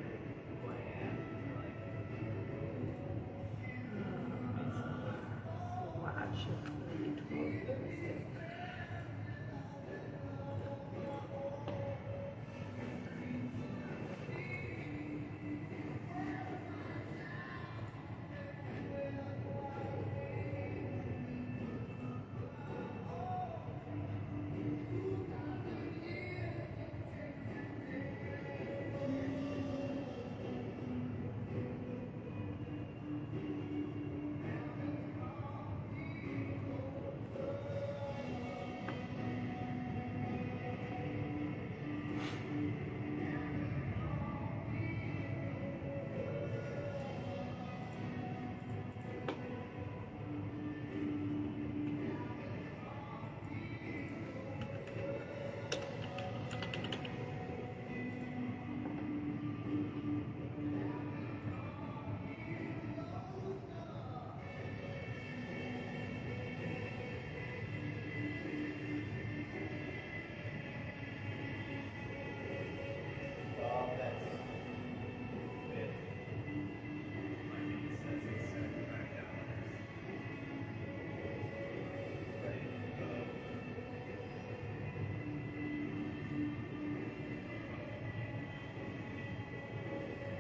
Watch is 12.46.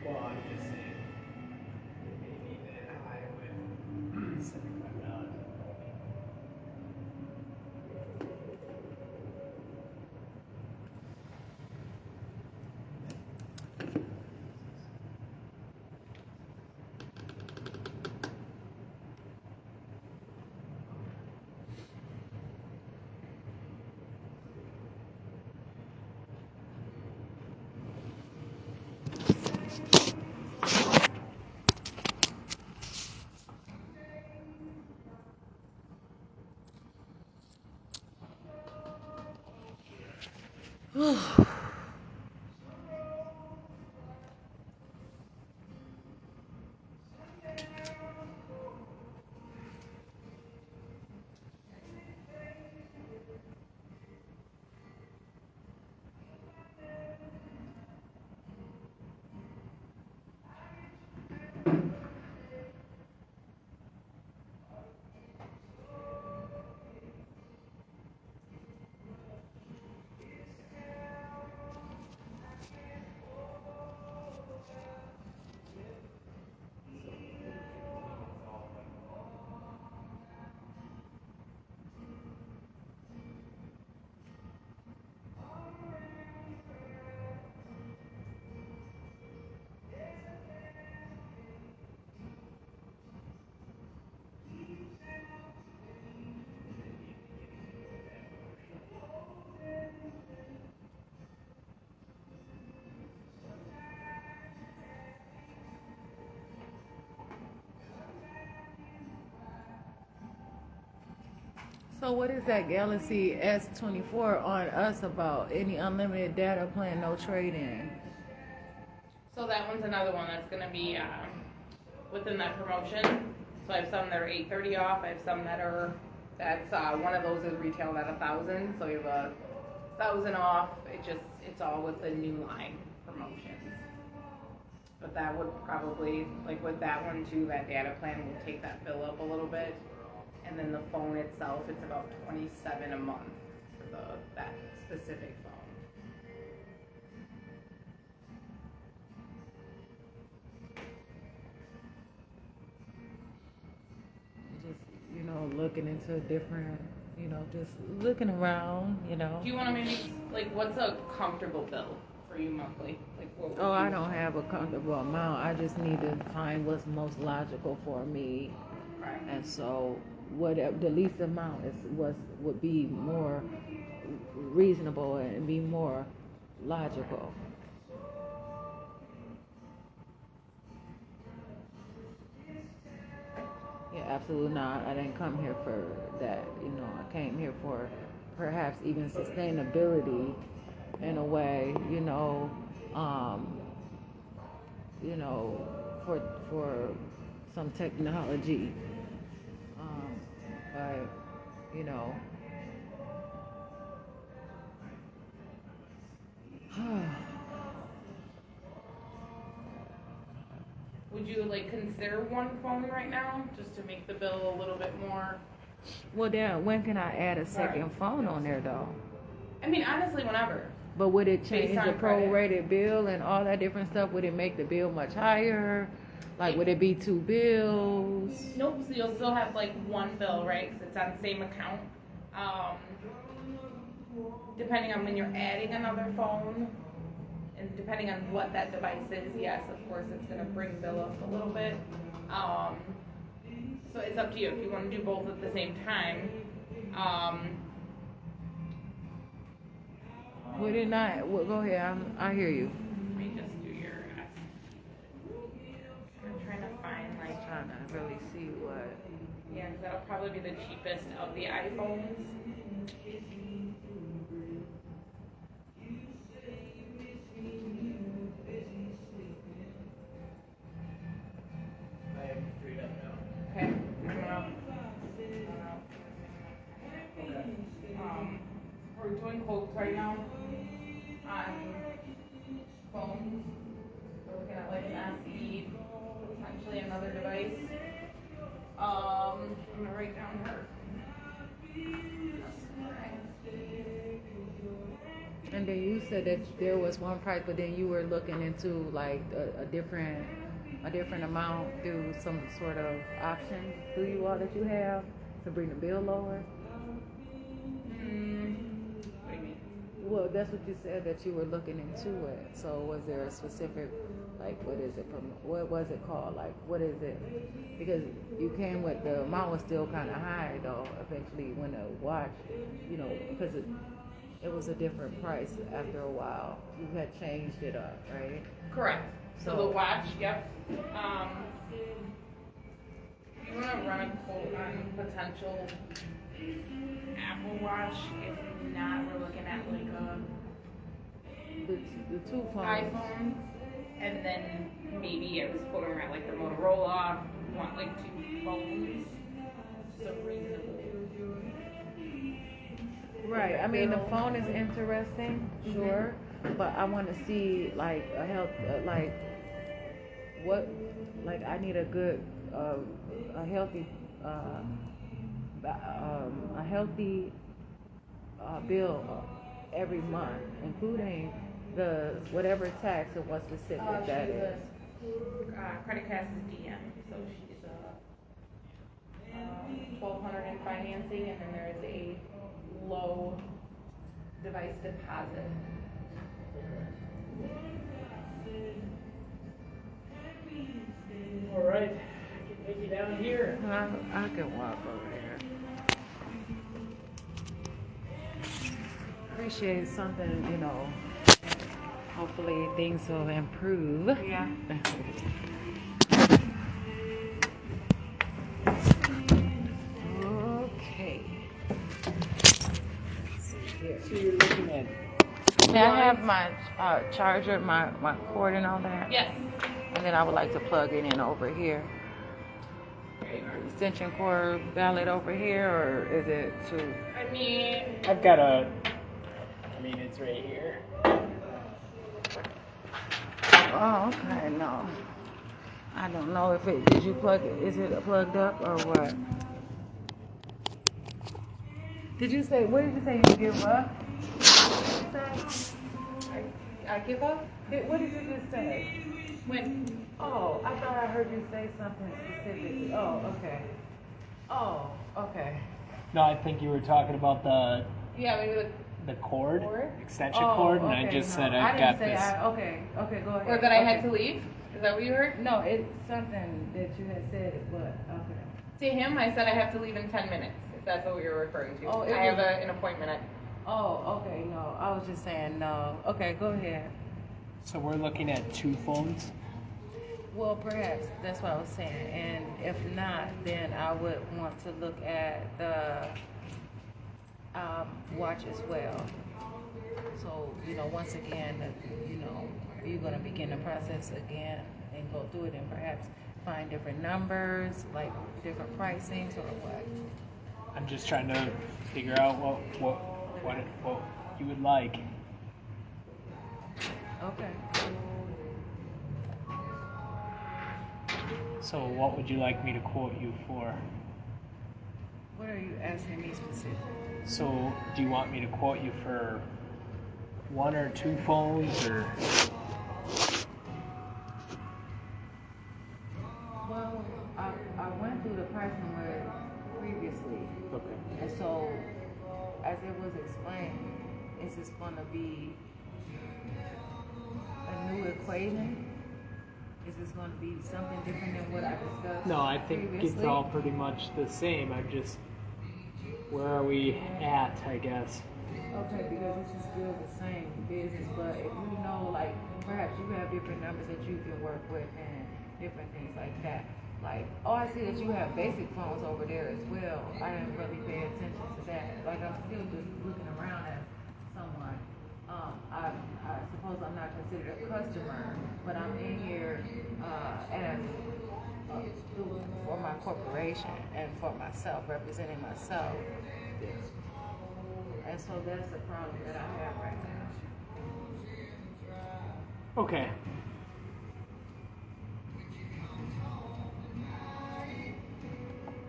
Well, I'm just saying, maybe that I would $75. So what is that Galaxy S24 on us about? Any unlimited data plan, no trade-in? So that one's another one that's gonna be within that promotion. So I have some that are $830 off. I have some that are one of those is retailed at $1,000. So you have $1,000 off. It's all with the new line promotions. But that would probably, like with that one too, that data plan will take that bill up a little bit. And then the phone itself, it's about $27 a month for that specific phone. looking into different, just looking around, Do you want to maybe, like, what's a comfortable bill for you monthly? Like, what would Oh, I you- don't have a comfortable amount. I just need to find what's most logical for me. Right. And so, whatever the least amount would be more reasonable and be more logical. Yeah, absolutely not. I didn't come here for that. I came here for perhaps even sustainability in a way. For some technology. But Would you, like, consider one phone right now, just to make the bill a little bit more? Well, then when can I add a second Right. phone on there though? I mean, honestly, whenever. But would it change Based on the credit. prorated bill and all that different stuff? Would it make the bill much higher? Like, would it be two bills? Nope, so you'll still have, like, one bill, right, because it's on the same account. Depending on when you're adding another phone, and depending on what that device is, yes, of course, it's gonna bring the bill up a little bit. So it's up to you if you wanna do both at the same time. Would it not? Well, go ahead. I hear you. Let me just do your I'm trying to find, like, Trying to really see what. yeah, 'cause that'll probably be the cheapest of the iPhones. I am freed up now. Okay, coming up. We're doing quotes right now on phones. We're looking at like an SE, potentially another device. I'm gonna write down her. And then you said that there was one price, but then you were looking into like a different amount through some sort of option through you all that you have to bring the bill lower. What do you mean? Well, that's what you said that you were looking into it. So was there a specific, like, what is it? What was it called? Like, what is it? Because you came with the amount was still kind of high though. Eventually, when the watch, because it was a different price after a while. You had changed it up, right? Correct. So the watch, yep. You want to run a quote on potential Apple Watch? If not, we're looking at like The two phones. iPhone, and then maybe I was quoting around like the Motorola. You want like two phones? So reasonable. Right. I mean, the phone is interesting, sure, but I want to see like a I need a good, a healthy bill every month, including the whatever tax and what specific that is. Credit card is DM, so she's $1,200 in financing, and then there is a low device deposit. All right, I can take you down here. I can walk over there. Appreciate something, hopefully things will improve. Yeah. Okay. Let's see here. So you're looking at May I have my charger, my cord and all that? Yes. And then I would like to plug it in over here. Extension cord valid over here, or is it too? I mean, I've got it's right here. Oh, okay, no. I don't know if did you plug it? Is it plugged up or what? Did you say, what did you say you give up? I give up. What did you just say? When? Oh, I thought I heard you say something specifically. Oh, okay. Oh, okay. No, I think you were talking about the Yeah, maybe cord, Cord? extension Oh, cord, and I okay, just no, said I I've didn't got say this. okay, go ahead. or that I had Okay. to leave. Is that what you heard? No, it's something that you had said, but okay. To him, I said I have to leave in 10 minutes. If that's what you're referring to. Oh, it I have was- an appointment at. Oh, okay, no, I was just saying no. Okay, go ahead. So we're looking at 2 phones. Well, perhaps that's what I was saying, and if not, then I would want to look at the watch as well. So, once again, you're going to begin the process again and go through it and perhaps find different numbers, like different pricings or what? I'm just trying to figure out what you would like. Okay. So what would you like me to quote you for? What are you asking me specifically? So do you want me to quote you for 1 or 2 phones, or? Well, I went through the pricing with previously. Okay. And so, as it was explained, is this going to be a new equation? Is this going to be something different than what I discussed No, I think previously? it's all pretty much the same. I'm just, where are we at, I guess? Okay, because this is still the same business, but if you know, like, perhaps you have different numbers that you can work with and different things like that. Like, oh, I see that you have basic phones over there as well. I didn't really pay attention to that. Like, I'm still just looking around as someone. I suppose I'm not considered a customer, but I'm in here as for my corporation and for myself, representing myself. And so that's the problem that I have right now. Okay.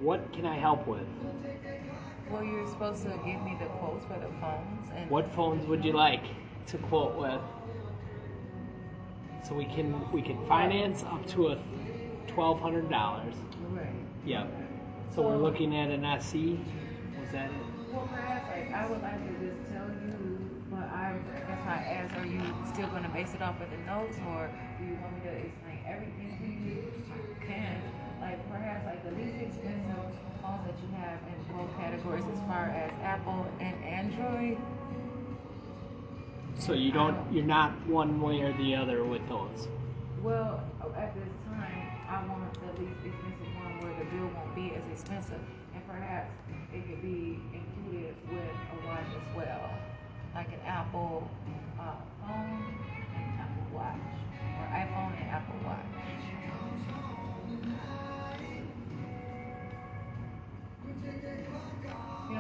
What can I help with? Well, you're supposed to give me the quotes for the phones and What phones would you like to quote with? So we can finance up to $1,200. Right. Yep. So we're looking at an SE. Was that it? Well, perhaps I would like to just tell you, but that's why I asked, are you still going to base it off of the notes, or do you want me to explain everything to you? I can. Like, perhaps, like, the least expensive phones that you have in both categories as far as Apple and Android. So you're not one way or the other with those. Well, at this time, I want the least expensive one where the bill won't be as expensive, and perhaps it could be included with a watch as well, like an Apple phone and Apple Watch, or iPhone and Apple Watch.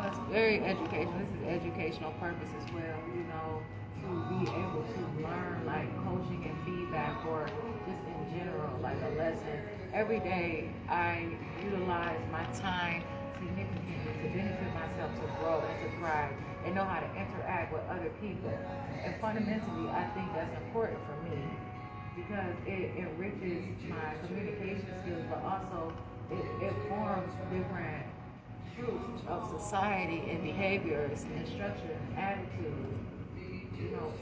It's very educational. This is educational purpose as well, to be able to learn, like, coaching and feedback, or just in general, like a lesson. Every day, I utilize my time significantly to benefit myself, to grow and to thrive, and know how to interact with other people. And fundamentally, I think that's important for me, because it enriches my communication skills, but also it forms different truths of society and behaviors and structure and attitude,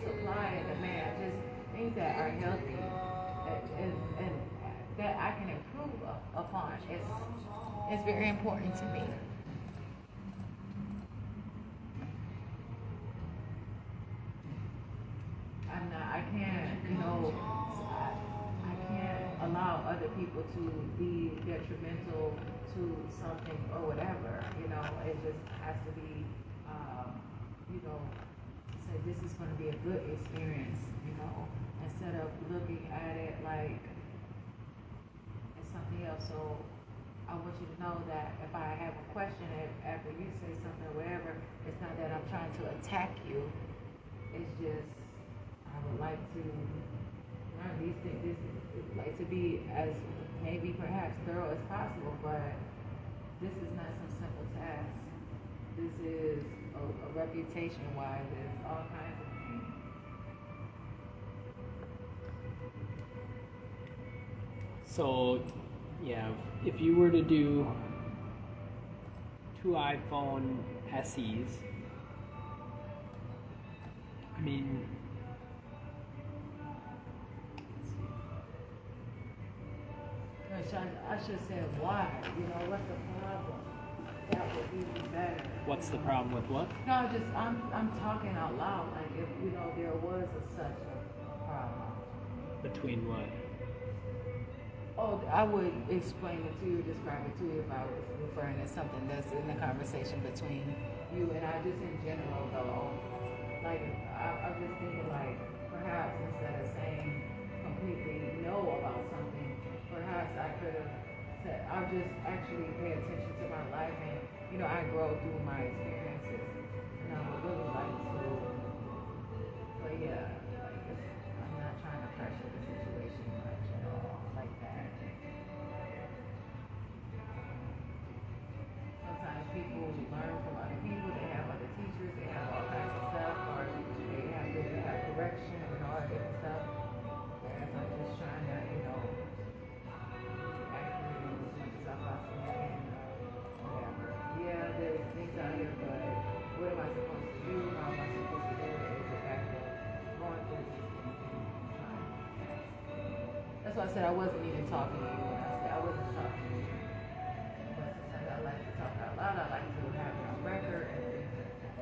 supply and demand, just things that are healthy and that I can improve upon. It's very important to me. I can't allow other people to be detrimental to something or whatever, it just has to be, say this is going to be a good experience, instead of looking at it like it's something else. So I want you to know that if I have a question after you say something or whatever, it's not that I'm trying to attack you, it's just I would like to learn these things, like to be as maybe perhaps thorough as possible, but this is not some simple task. This is a reputation-wise, there's all kinds of things. So, yeah, if you were to do 2 iPhone SEs. I mean, I should say why. You know, what's the problem? That would be better. what's the problem with what? No, I'm talking out loud. Like if there was such a problem. Between what? Oh, I would explain it to you, describe it to you if I was referring to something that's in the conversation between you and I, just in general though. Like I'm just thinking like perhaps instead of saying completely no about something, perhaps I could have said I'll just actually pay attention to my life and I grow through my experiences and I would really like to. But yeah, like I'm not trying to pressure the situation much at all like that. Sometimes people learn from other people, they have other teachers, they have all kinds of stuff, or they have direction and all that different stuff. Whereas I'm just trying to, accurate as much as I possibly can. Whatever. Yeah, there's things out here, but what am I supposed to do? How am I supposed to do it? Is the fact of going through these things and trying. That's why I said I wasn't even talking to you when I said I wasn't talking to you. But sometimes I like to talk out loud. I like to have it on record and things like that.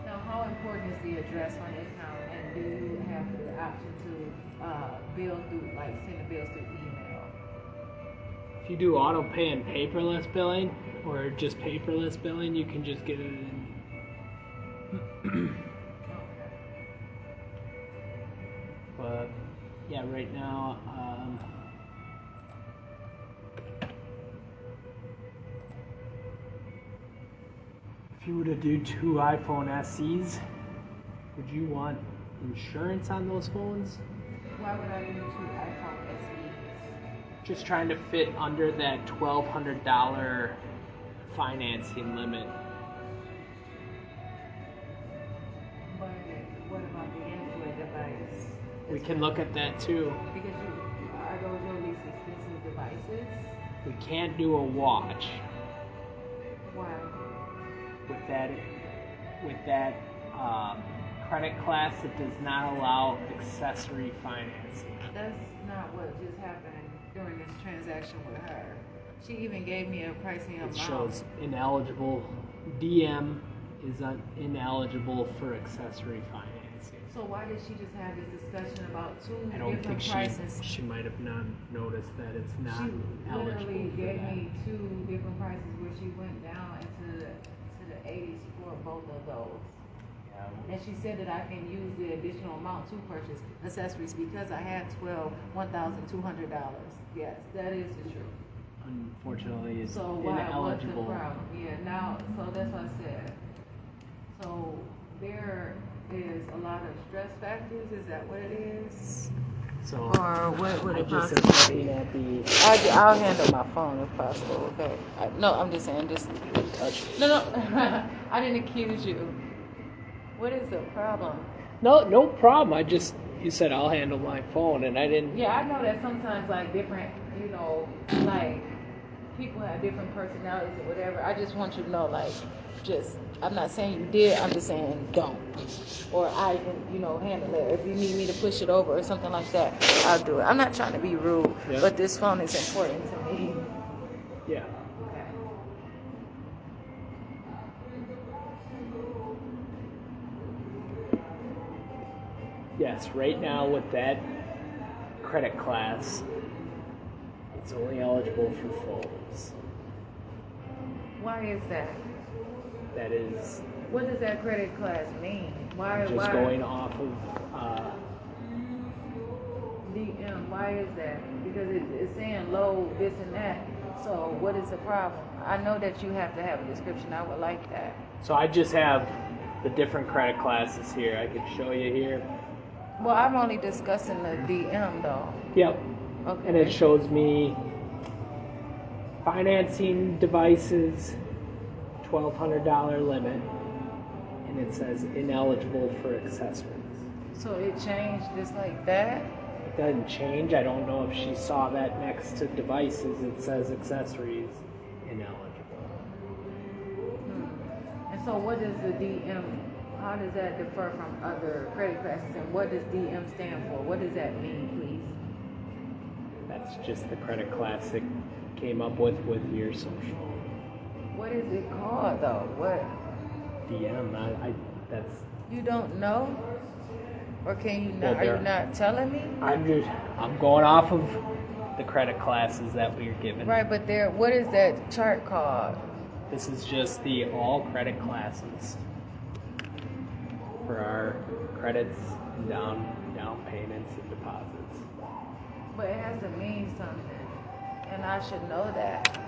Now, how important is the address on the account, and do you have the option to bill through, like send the bills through email? If you do auto pay and paperless billing, or just paperless billing, you can just get it in. But yeah, right now, if you were to do 2 iPhone SEs, would you want insurance on those phones? Why would I do 2 iPhone SEs? Just trying to fit under that $1,200 financing limit. But what about the Android device? We can look at that too. Because are those your least expensive devices? We can't do a watch Why? with that credit class. It does not allow accessory financing. That's not what just happened during this transaction with her. She even gave me a pricing amount. It shows ineligible. DM is ineligible for accessory financing. So why did she just have this discussion about 2 I don't different think prices? she might have not noticed that it's not She eligible literally for gave that. me 2 different prices where she went down into the 80s for both of those. And she said that I can use the additional amount to purchase accessories because I had $1,200. Yes, that is the truth. Unfortunately, it's So what's the ineligible. problem? Yeah, now, so that's what I said. So there is a lot of stress factors, is that what it is? So Or what would I it just am possibly looking be? at the I'll handle my phone if possible, okay? No, I'm just saying, no, I didn't accuse you. What is the problem? No problem. You said I'll handle my phone, and I didn't. Yeah, I know that sometimes like different, like people have different personalities or whatever. I just want you to know, like, I'm not saying you did, I'm just saying don't. Or I can, handle it. If you need me to push it over or something like that, I'll do it. I'm not trying to be rude, Yeah. but this phone is important to me. Yeah. Okay. Yes. Right now, with that credit class, it's only eligible for phones. Why is that? That is What does that credit class mean? Why? just going off of. DM, why is that? Because it's saying low, this and that. So what is the problem? I know that you have to have a description. I would like that. So I just have the different credit classes here. I could show you here. Well, I'm only discussing the DM though. Yep. Okay. And it shows me financing devices, $1,200 limit. And and it says ineligible for accessories. So it changed just like that? It doesn't change. I don't know if she saw that next to devices. It says accessories ineligible. And so what does the DM, how does that differ from other credit classes? And what does DM stand for? What does that mean, please? That's just the credit class it came up with your social. What is it called though? What? DM. That's. You don't know? Or can you Well, not? Are you not telling me? I'm going off of the credit classes that we are given. Right, but what is that chart called? This is just the all credit classes for our credits and down payments and deposits. But it has to mean something, and I should know that.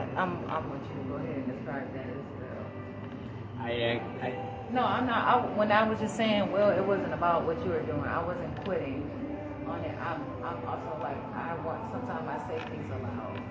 I want you to go ahead and describe that as well. No, I'm not. When I was just saying, well, it wasn't about what you were doing. I wasn't quitting on it. I'm also like, sometimes I say things aloud.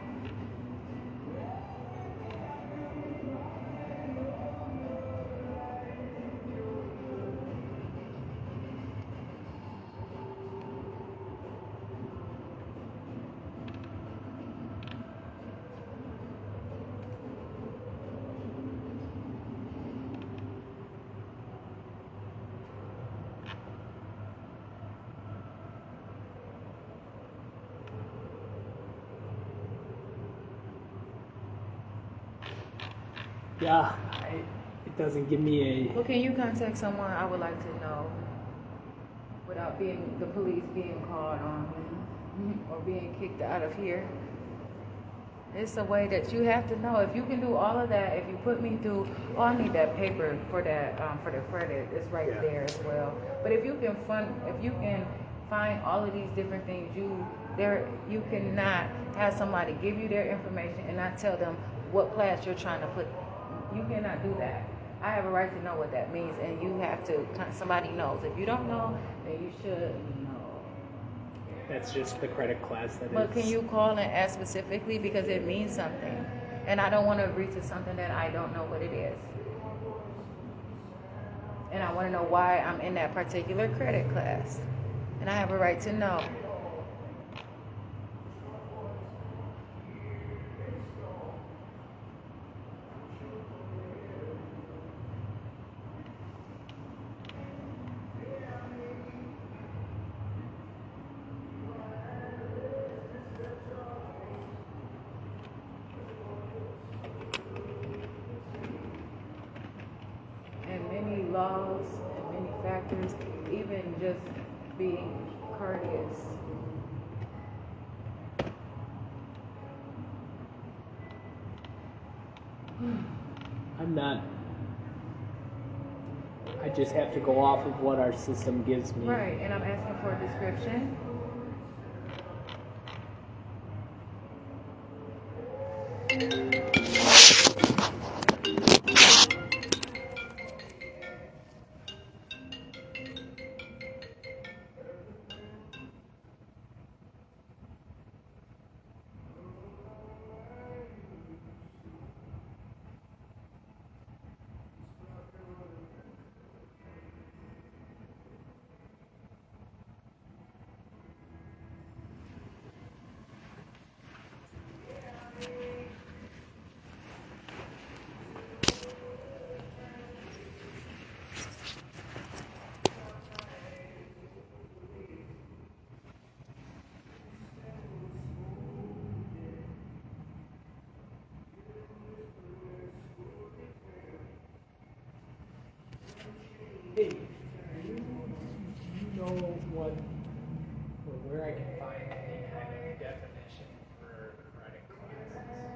Yeah, it doesn't give me Well, can you contact someone? I would like to know without the police being called on me or being kicked out of here. It's a way that you have to know. If you can do all of that, if you put me through, I need that paper for that for the credit. It's right there as well. But if you can find all of these different things, you cannot have somebody give you their information and not tell them what class you're trying to put. You cannot do that. I have a right to know what that means, and you have to. Somebody knows. If you don't know, then you should know. That's just the credit class that But can you call and ask specifically because it means something, and I don't want to agree to something that I don't know what it is, and I want to know why I'm in that particular credit class, and I have a right to know. Laws and many factors, even just being courteous. I'm not. I just have to go off of what our system gives me. Right, and I'm asking for a description. Hey, do you know what or where I can find any kind of definition for credit classes?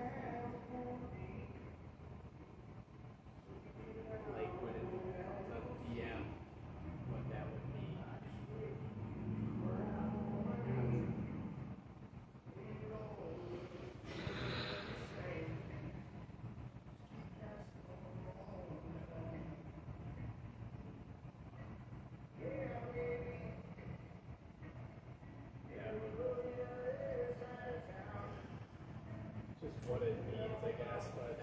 what it means, I guess, but.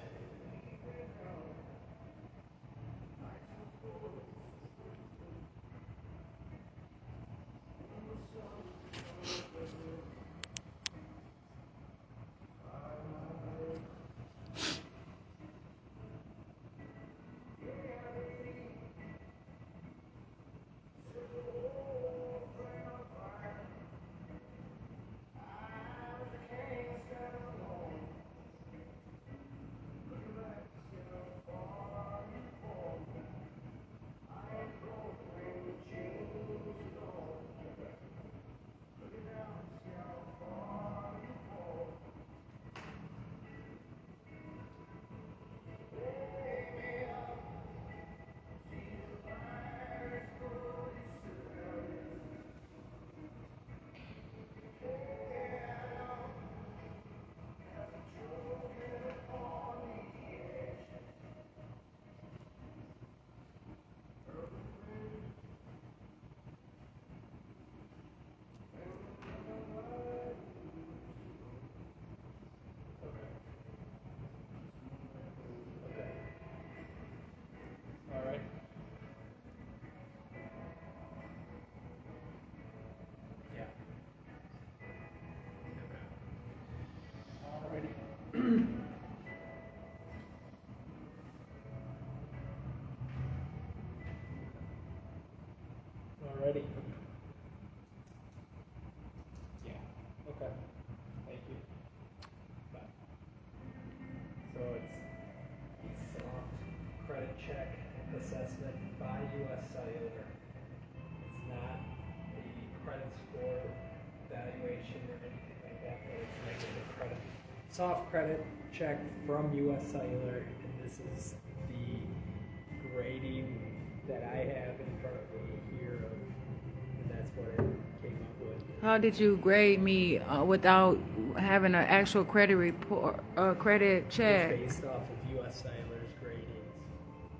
Alright. Yeah. Alrighty. Alrighty. Yeah. Okay. Thank you. Bye. So it's soft credit check assessment by U.S. Cellular. It's not a credit score evaluation or anything like that, but it's negative credit. Soft credit check from U.S. Cellular, and this is the grading that I have in front of me here, and that's what it came up with. How did you grade me without having an actual credit report or credit check? It's based off of U.S. Cellular's gradings.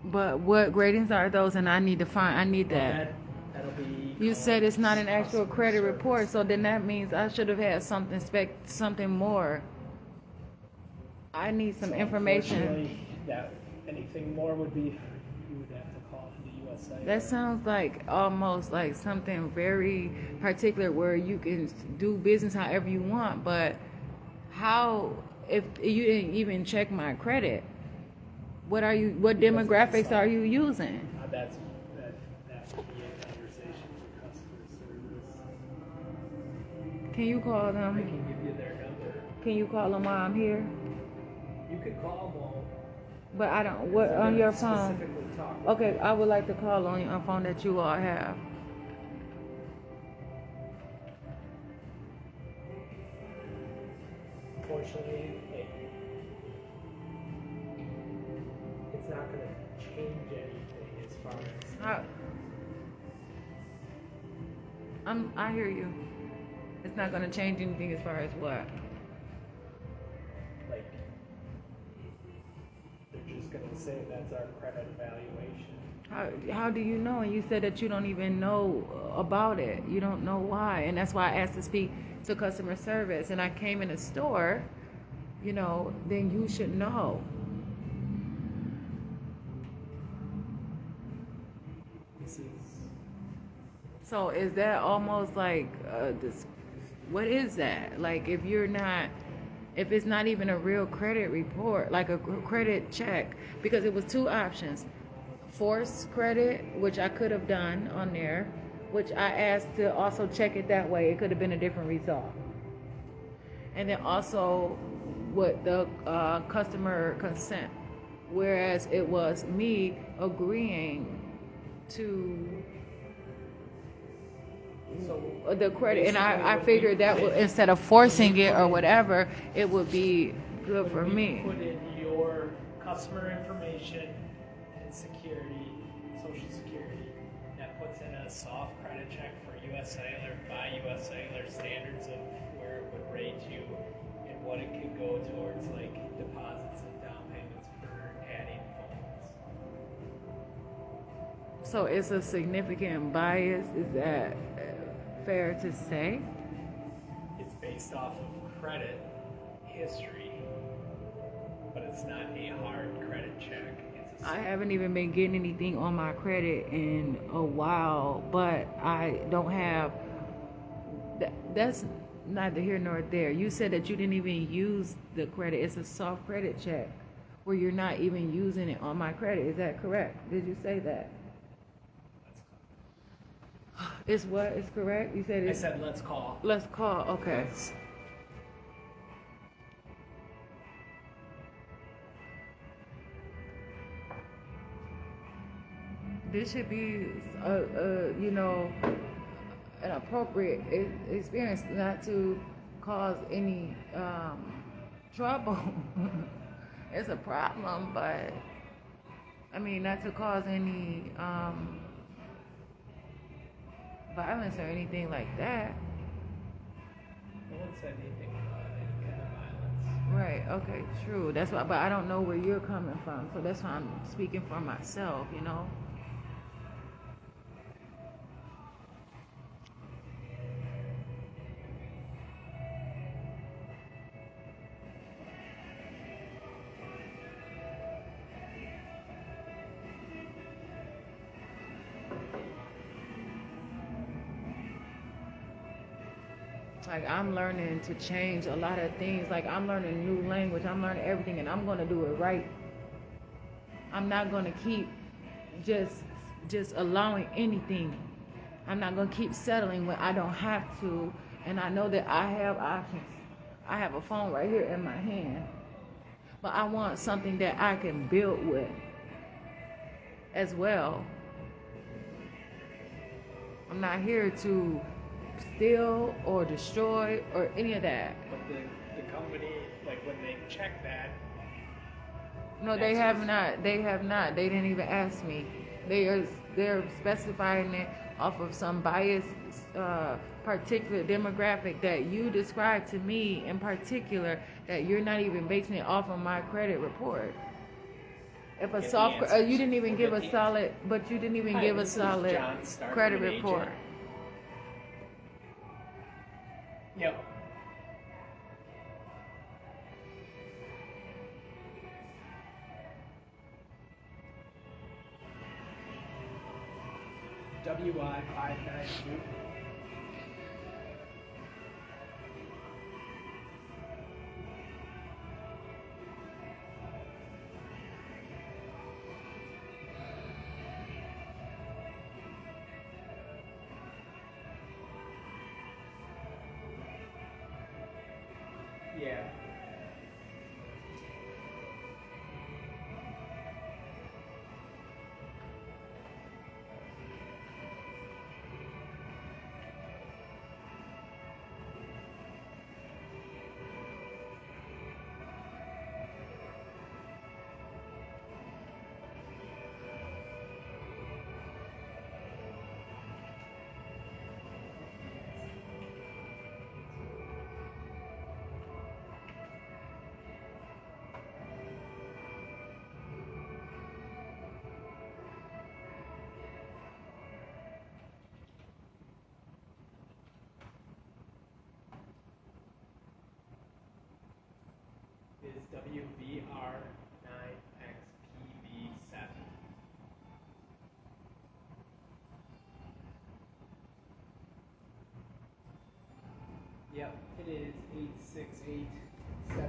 But what gradings are those? And I need that. That'll be. You said it's not an actual customer credit service. report, so then that means I should have had something more. I need some So information. unfortunately, that anything more would be you would have to call to the U.S. Cellular. That sounds like almost like something very particular where you can do business however you want, but how if you didn't even check my credit? What demographics are you using? That would be a conversation for customer service. Can you call I them? can give you their number. Can you call them while I'm here? You could call them all. But I don't. What on your phone? Specifically talk. Okay, I would like to call on your phone that you all have. Unfortunately, it's not going to change anything as far as. I hear you. It's not going to change anything as far as what? Like, they're just going to say that's our credit evaluation. How do you know? And you said that you don't even know about it. You don't know why. And that's why I asked to speak to customer service. And I came in the store, then you should know. This is. So is that almost like this? What is that? Like if it's not even a real credit report, like a credit check, because it was two options. Forced credit, which I could have done on there, which I asked to also check it that way. It could have been a different result. And then also with the customer consent, whereas it was me agreeing to the credit, and I figured that would, instead of forcing it or whatever, it would be good for me. Put in your customer information and security, social security. That puts in a soft credit check for U.S. Cellular by U.S. Cellular standards of where it would rate you and what it could go towards, like deposits and down payments for adding phones. So it's a significant bias. Is that fair to say? It's based off of credit history but it's not a hard credit check. It's a I haven't even been getting anything on my credit in a while, but I don't have. That's neither here nor there. You said that you didn't even use the credit. It's a soft credit check where you're not even using it on my credit. Is that correct? Did you say that? It's what? It's correct? You said I it's. said let's call. Let's call. Okay. This should be, you know, an appropriate experience, not to cause any trouble. It's a problem, but I mean, not to cause any violence or anything like that. No one said anything about any kind of violence. Right. Okay. True. That's why. But I don't know where you're coming from, so that's why I'm speaking for myself. You know. Like, I'm learning to change a lot of things. Like, I'm learning a new language. I'm learning everything, and I'm going to do it right. I'm not going to keep just allowing anything. I'm not going to keep settling when I don't have to. And I know that I have options. I have a phone right here in my hand. But I want something that I can build with as well. I'm not here to steal or destroy or any of that. But the company, like when they check that. No, they have not. They have not. They didn't even ask me. They're specifying it off of some biased particular demographic that you described to me in particular, that you're not even basing it off of my credit report. If a soft, you didn't even give a solid, but you didn't even give a solid credit report. Yep. WI 592. Yeah. Is WVR 9XPV7. Yep, it is 868-742-850.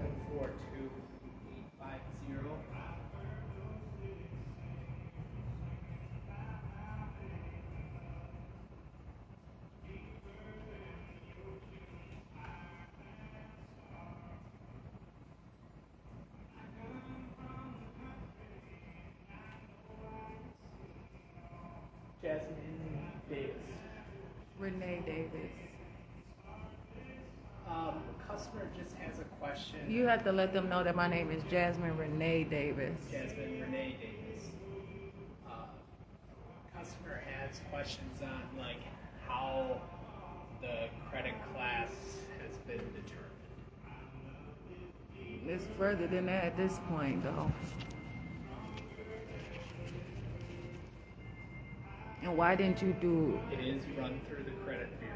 Jasmine Davis. Renee Davis. Customer just has a question. You have to let them know that my name is Jasmine Renee Davis. Jasmine Renee Davis. Customer has questions on like how the credit class has been determined. It's further than that at this point, though. And why didn't you do? It is run through the credit bureau.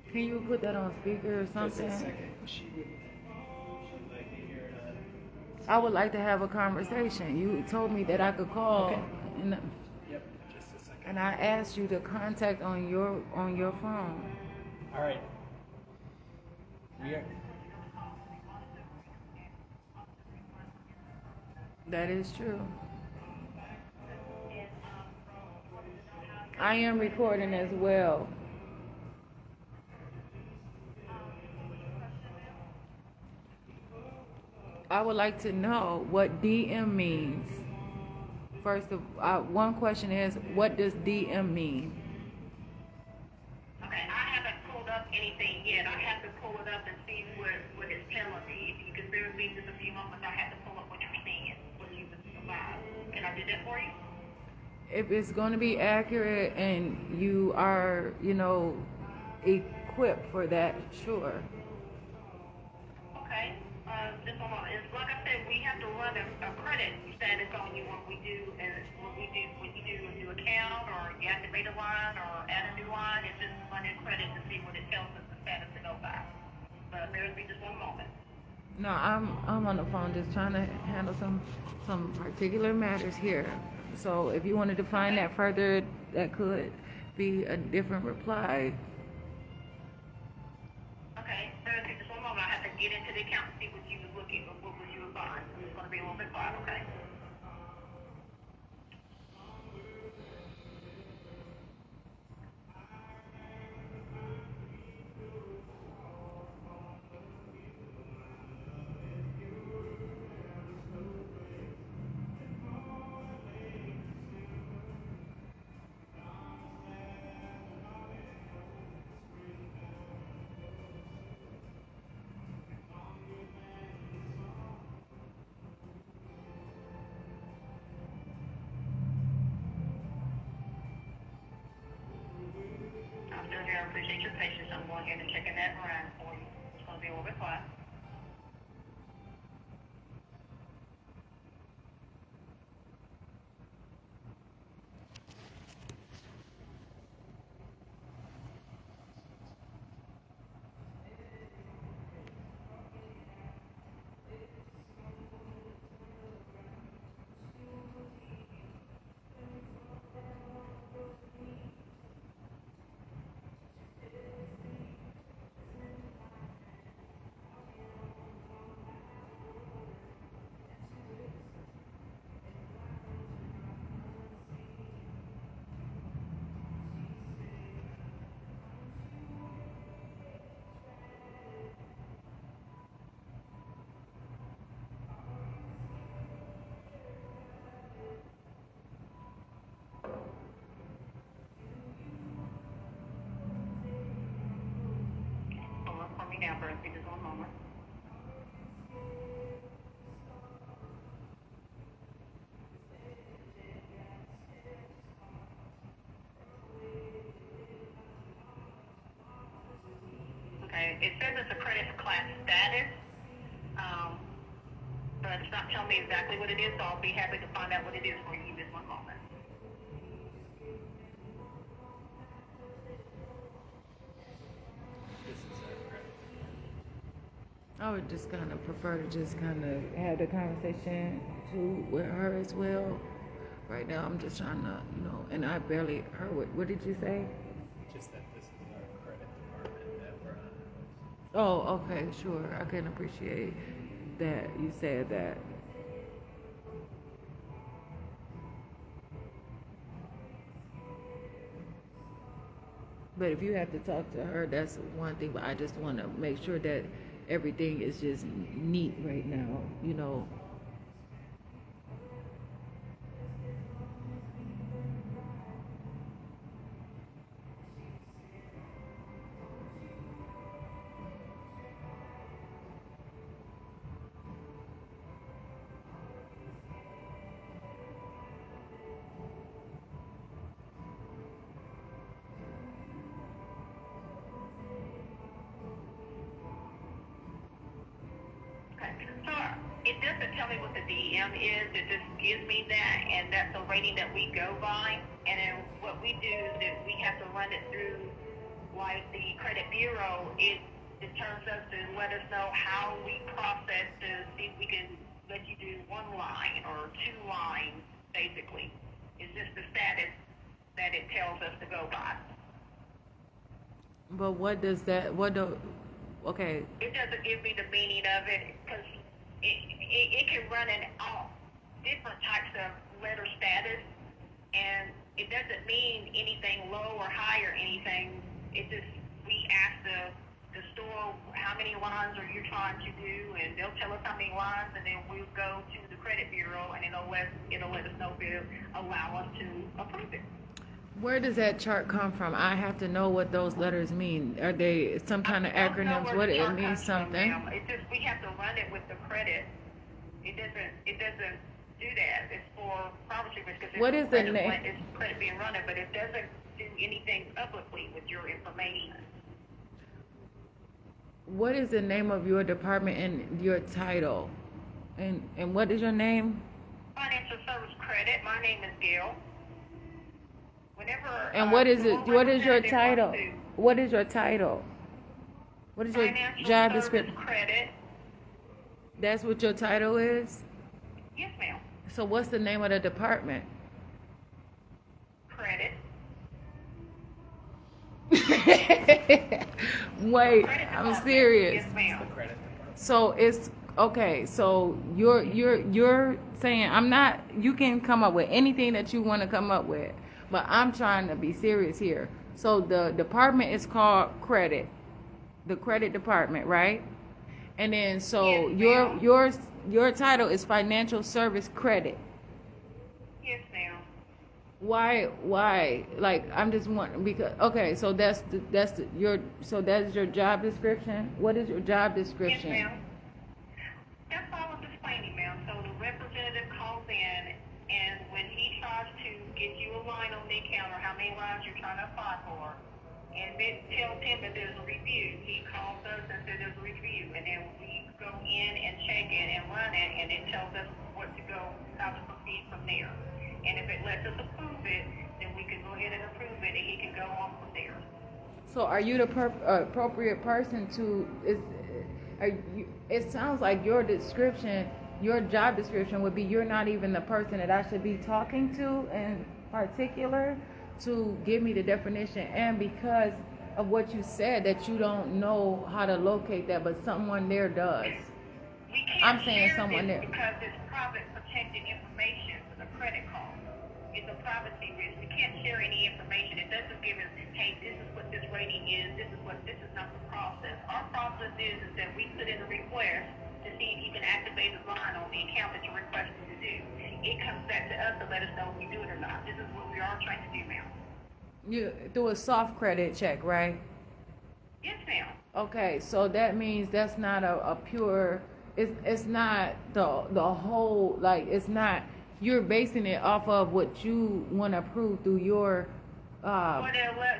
Can you put that on speaker or Just something? a second. She would I would like to have a conversation. You told me that I could call, Okay. and, Yep, just a second. and I asked you to contact on your phone. All right. We are, That is true. I am recording as well. I would like to know what DM means. First of one question is, what does DM mean? Okay, I haven't pulled up anything yet. I have to pull it up and see what it's telling me. If you can bear with me just a few moments, I have to pull up what you're seeing, what you provide. Can I do that for you? If it's going to be accurate and you are, equipped for that, sure. Okay. Just one moment. It's like I said, we have to run a credit status on you when you do a new account or you activate a line or add a new line. It's just running credit to see what it tells us the status to go by. But bear with me just one moment. No, I'm on the phone just trying to handle some particular matters here. So if you wanted to find that further, that could be a different reply. Okay. Bear with me just one moment. I have to get into the account and see what you was looking for, what was you buying. I'm just going to be a little bit quiet, okay? I'm still here. I appreciate your patience. I'm going ahead and checking that run for you. It's going to be a little bit quiet. Pull up for me now, bear with me just one moment. Okay, it says it's a credit class status, but it's not telling me exactly what it is, so I'll be happy to find out what it is for you in just one moment. this is our credit. I would just kind of prefer to just kind of have the conversation too with her as well. Right now, I'm just trying to, and I barely heard what did you say? Just that this is our credit department that we're on. Oh, okay, sure. I can appreciate that you said that. But if you have to talk to her, that's one thing. But I just want to make sure that everything is just neat right now. Okay, so it doesn't tell me what the DM is, it just gives me that, and that's the rating that we go by, and then what we do is that we have to run it through, like the credit bureau, it determines us to let us know how we process to see if we can let you do one line or two lines, basically. It's just the status that it tells us to go by. But what does that? Okay. It doesn't give me the meaning of it because it can run in all different types of letter status, and it doesn't mean anything low or high or anything. It just, we ask the store how many lines are you trying to do, and they'll tell us how many lines, and then we'll go to the credit bureau, and it'll let us know if it'll allow us to approve it. Where does that chart come from? I have to know what those letters mean. Are they some kind of I don't know acronyms? where What the it chart means comes from, something? ma'am. It's just we have to run it with the credit. It doesn't do that. It's for privacy risk because What is the name? It's credit being run it, but it doesn't do anything publicly with your information. What is the name of your department and your title? And what is your name? Financial service credit. My name is Gail. Whenever And what is it? your What is your representative title? wants to- What is your title? What is your Financial job service description? credit. That's what your title is? Yes, ma'am. So what's the name of the department? Credit. Wait, Credit I'm department. serious. Yes, ma'am. The credit department. So it's okay. So you're saying I'm not. You can come up with anything that you want to come up with, but I'm trying to be serious here. So the department is called credit, the credit department, right? And then so Yes, ma'am. your title is financial service credit. Yes, ma'am. Why? Like I'm just wondering because okay. So that's your job description. What is your job description? Yes, ma'am. That's all I was explaining, ma'am. So the representative calls in, and when he tries to get you a line on the account or how many lines you're trying to apply for, and it tells him that there's a review, he calls us and says there's a review, and then we go in and check it and run it, and it tells us what to go, how to proceed from there. And if it lets us approve it, then we can go ahead and approve it, and he can go on from there. So are you the appropriate person to? It sounds like your description, your job description would be you're not even the person that I should be talking to in particular to give me the definition. And because of what you said, that you don't know how to locate that, but someone there does. We can't I'm saying share someone this there. because it's private protected information with a credit card. It's a privacy risk. We can't share any information. It doesn't give us, hey, this is what this rating is. This is not the process. Our process is that we put in a request to see if you can activate the line on the account that you're requesting to do. It comes back to us to let us know if we do it or not. This is what we are trying to do, ma'am. You do a soft credit check, right? Yes, ma'am. Okay, so that means that's not a pure. It's not the whole, like it's not. You're basing it off of what you want to prove through your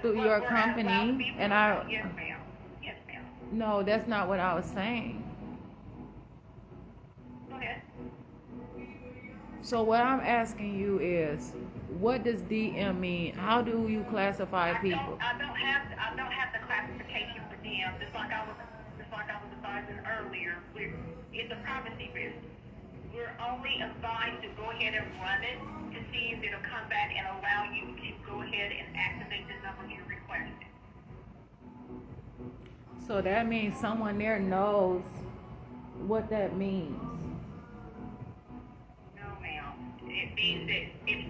through your company, and I. Yes, ma'am. Yes, ma'am. No, that's not what I was saying. Go ahead. So what I'm asking you is, what does DM mean? How do you classify people? I don't have the classification for them. Just like I was advising earlier, it's a privacy risk. We're only advised to go ahead and run it to see if it'll come back and allow you to go ahead and activate the number you requested. So that means someone there knows what that means. No, ma'am. It means that it's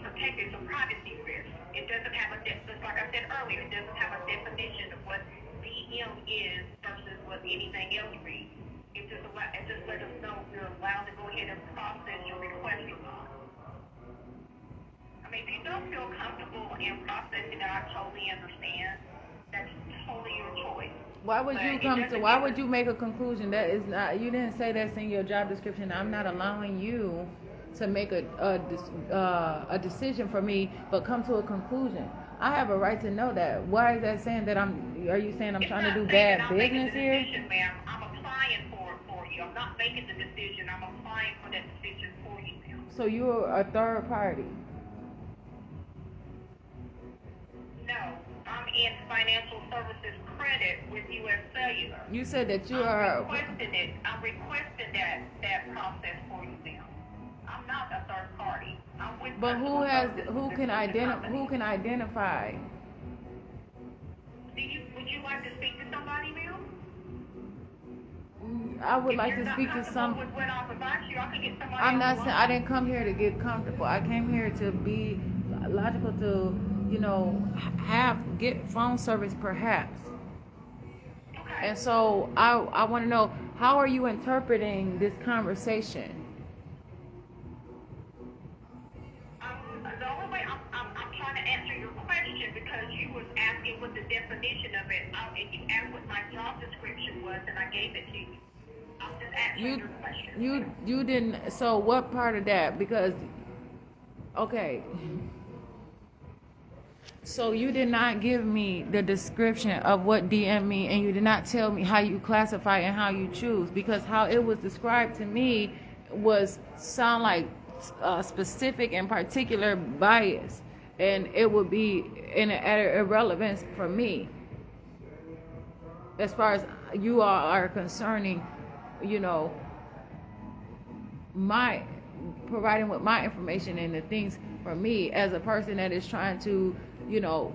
protected. It's a privacy risk. It doesn't have just like I said earlier, it doesn't have a definition of what DM is versus what anything else reads. It just let us know if you're allowed to go ahead and process your request or not. I mean, if you don't feel comfortable in processing it, I totally understand. That's totally your choice. Why would But you it come to? doesn't Why give would us- you make a conclusion that is not? You didn't say that's in your job description. I'm not allowing you to make a decision for me, but come to a conclusion. I have a right to know that. Why is that saying that I'm? Are you saying I'm It's trying to not do saying bad that I'm making business the here? decision, ma'am. I'm applying for it for you. I'm not making the decision. I'm applying for that decision for you, ma'am. So you're a third party. No, I'm in financial services credit with U.S. Cellular. You said that you I'm are. requesting it. I'm requesting that process for you now. I'm not a third party. I'm with But customer service who with can the company. identify? Would you like to speak to somebody, ma'am? I would If like you're to not speak to comfortable some. with what I provide you, I can get somebody I'm on not the saying I line. didn't come here to get comfortable. I came here to be logical, to get phone service perhaps. Okay. And so I want to know, how are you interpreting this conversation? The only way I'm trying to answer your question, because you was asking what the definition of it, and you asked what my job description was, and I gave it to you. I'm just answering your question. You didn't. So what part of that? Because okay. So you did not give me the description of what DM mean, and you did not tell me how you classify and how you choose, because how it was described to me was sound like a specific and particular bias, and it would be at irrelevance for me as far as you all are concerning, my providing with my information and the things for me as a person that is trying to,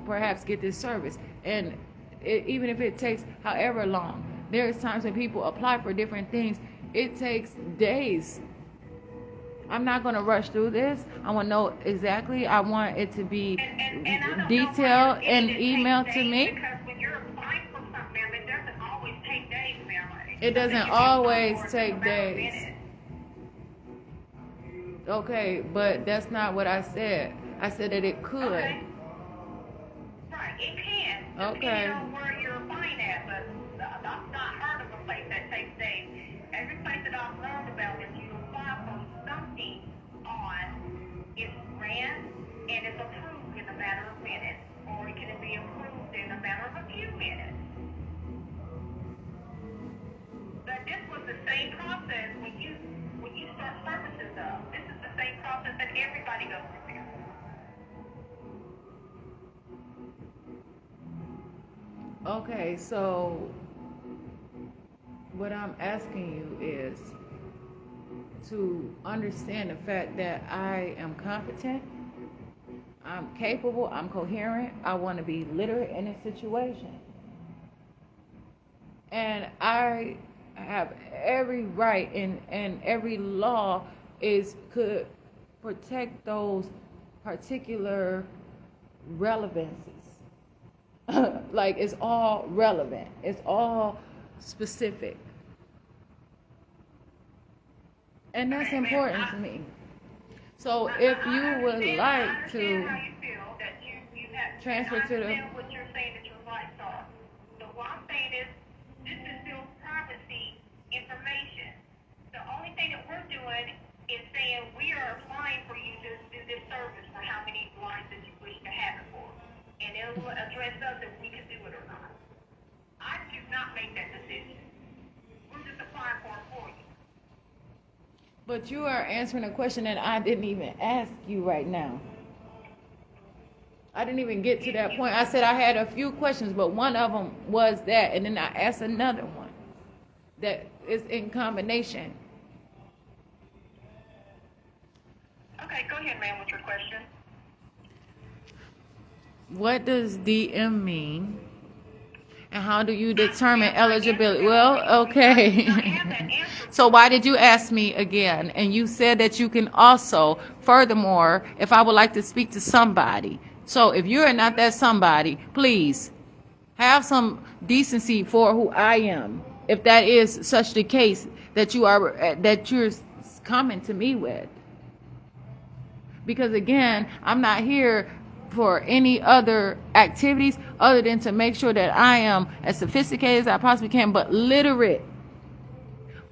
perhaps get this service. And even if it takes however long, there's times when people apply for different things, it takes days. I'm not going to rush through this. I want to know exactly. I want it to be And I don't know detailed why and it emailed takes to days, me. because when you're applying for something, ma'am, it doesn't always take days, ma'am. It doesn't You can always apply for it in take a matter of days. minutes. Okay, but that's not what I said. I said that it could. Okay. Right, it can. Okay. Depending on where you're applying at, but I've not heard of a place that takes days. Every place that I've learned about is you apply for something it's ran and it's approved in a matter of minutes, or it can be approved in a matter of a few minutes. But this was the same process when you start services up. This is the same process that everybody goes through. Okay, so what I'm asking you is to understand the fact that I am competent, I'm capable, I'm coherent, I want to be literate in a situation. And I have every right, and every law could protect those particular relevancies. Like, it's all relevant, it's all specific. And that's important to me. So if you would like to transfer to the... I understand what you're saying that your rights are. So what I'm saying is, this is still privacy information. The only thing that we're doing is saying we are applying for you to do this service for how many lines that you wish to have it for. And it will address us if we can do it or not. I do not make that decision. We're just applying for you. But you are answering a question that I didn't even ask you right now. I didn't even get to that point. I said I had a few questions, but one of them was that, and then I asked another one that is in combination. Okay, go ahead, ma'am, with your question. What does DM mean? And how do you determine eligibility? Well, okay. So why did you ask me again? And you said that you can also, furthermore, if I would like to speak to somebody. So if you are not that somebody, please have some decency for who I am. If that is such the case that you're coming to me with. Because again, I'm not here for any other activities other than to make sure that I am as sophisticated as I possibly can, but literate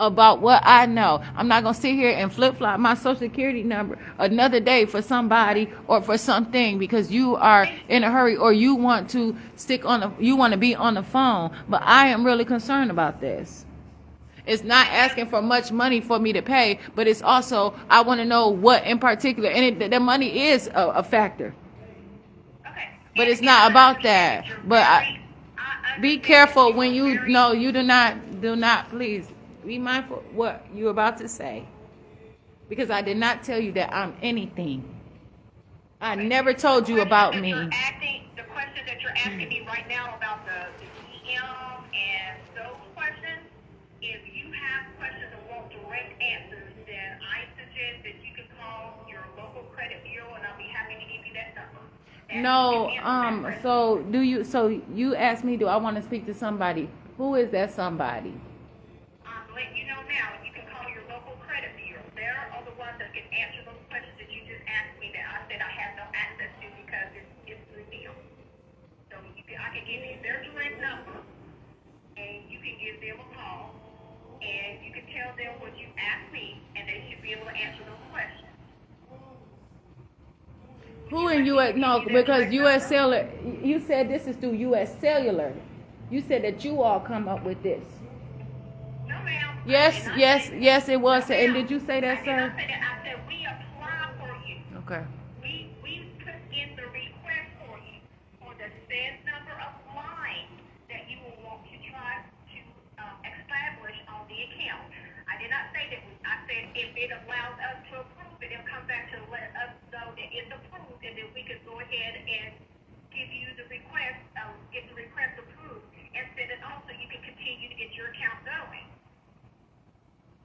about what I know. I'm not going to sit here and flip-flop my social security number another day for somebody or for something because you are in a hurry or you want to you want to be on the phone. But I am really concerned about this. It's not asking for much money for me to pay, but it's also, I want to know what in particular, and the money is a factor. Okay. But it's not about that. But I Be careful when you, no, you do not, please, be mindful what you're about to say. Because I did not tell you that I'm anything. I never told you about me. The question that you're asking me right now about the DM and those questions, if you have questions and want direct answers, then I suggest that you can call your local credit bureau, and I'll be happy to give you that number. No, so you asked me, do I want to speak to somebody? Who is that somebody? I'm letting you know now, you can call your local credit bureau. They're the ones that can answer those questions that you just asked me that I said I have no access to because it's through them. So I can give you their direct number, and you can give them a call, and you can tell them what you asked me, and they should be able to answer those questions. Who in U.S.? No, because U.S. Cellular, you said this is through U.S. Cellular. You said that you all come up with this. No, ma'am. Yes, it was. And did you say that, sir? I said we apply for you. Okay. We put in the request for you for the said number of lines that you will want to try to establish on the account. I did not say that. I said if it allows us to approve it, it'll come back to let us know that it's approved, and then we can go ahead and give you the request, get the request approved, and send it on so you can continue to get your account going.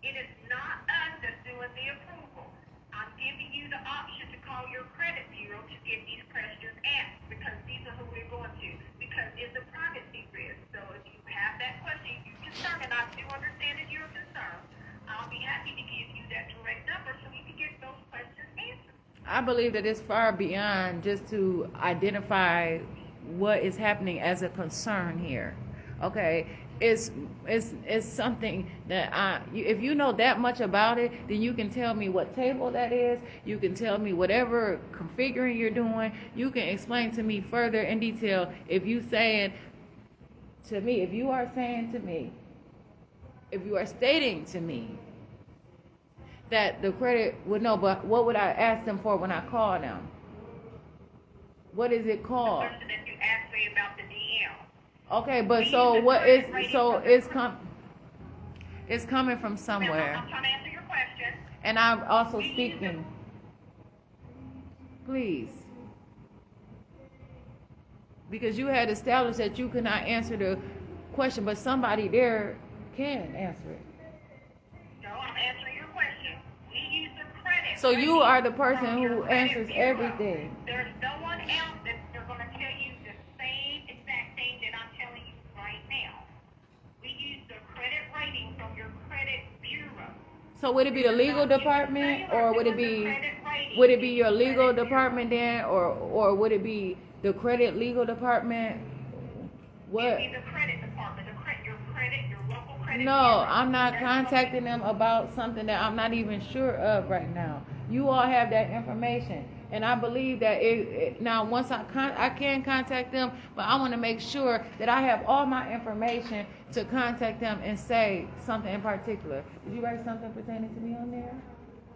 It is not us that's doing the approval. I'm giving you the option to call your credit bureau to get these questions answered, because these are who we're going to, because it's a privacy risk. So if you have that question, you're concerned, and I do understand that you're concerned, I'll be happy to give you that direct number so you can get those questions answered. I believe that it's far beyond just to identify what is happening as a concern here. Okay, it's something that if you know that much about it, then you can tell me what table that is. You can tell me whatever configuring you're doing. You can explain to me further in detail. If you saying to me, if you are saying to me, if you are stating to me that the credit would know, but what would I ask them for when I call them? What is it called? The question that you asked me about the DM. Okay, but so what is, so it's coming from somewhere. I'm trying to answer your question. And I'm also speaking. Please. Because you had established that you could not answer the question, but somebody there can answer it. No, I'm answering your question. We use the credit. So you are the person from your who credit answers bureau. everything. There's no one else that they're going to tell you the same exact thing that I'm telling you right now. We use the credit rating from your credit bureau. So would it be the legal department, or would it be your legal department then, or would it be the credit legal department? What? It'd be the credit department, your local credit No, bureau. I'm not contacting them about something that I'm not even sure of right now. You all have that information, and I believe that now once I can contact them, but I want to make sure that I have all my information to contact them and say something in particular. Did you write something pertaining to me on there?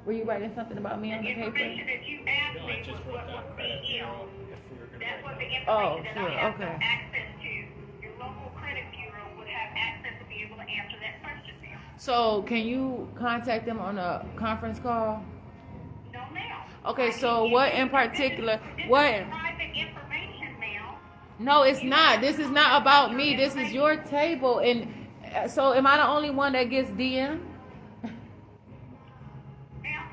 Were you writing something about me on the The paper? information that you asked me was what was DM. That was the information Oh, that sure, I have no okay. access to. Your local credit bureau would have access to be able to answer that question now. So can you contact them on a conference call? No, ma'am. Okay, I so can what give in you- particular? This is What? private information, ma'am. No, it's not. This is not about me. This is your table, and so am I the only one that gets DM? Ma'am,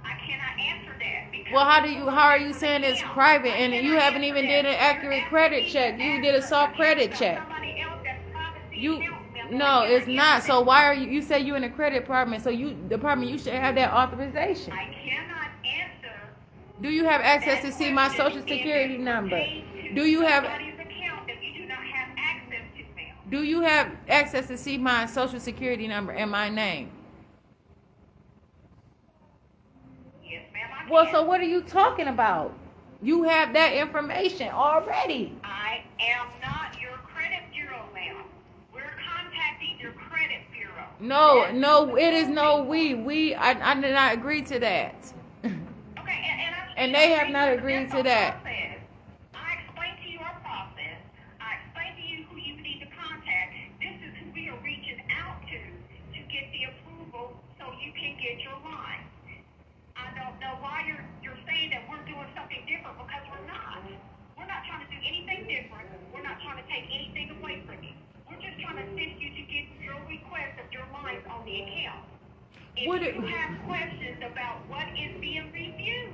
I cannot answer that because. Well, how are you saying it's private and you haven't even did an accurate credit check? You did a soft credit check. Somebody else that's privacy You account, ma'am. no, it's not. So why are you say you in the credit department? So you should have that authorization. I cannot answer. Do you have access to see my social security number? Do you have Somebody's account that you do not have access to, ma'am. do you have access to see my social security number and my name? Yes, ma'am, I Well, can. so what are you talking about? You have that information already. I am not your credit bureau, ma'am. We're contacting your credit bureau. No, it is no we. I did not agree to that. Okay, And they have not agreed to that. I explained to you our process. I explained to you who you need to process you to get your request of your lines on the account. If Would it- you have questions about what is being refused,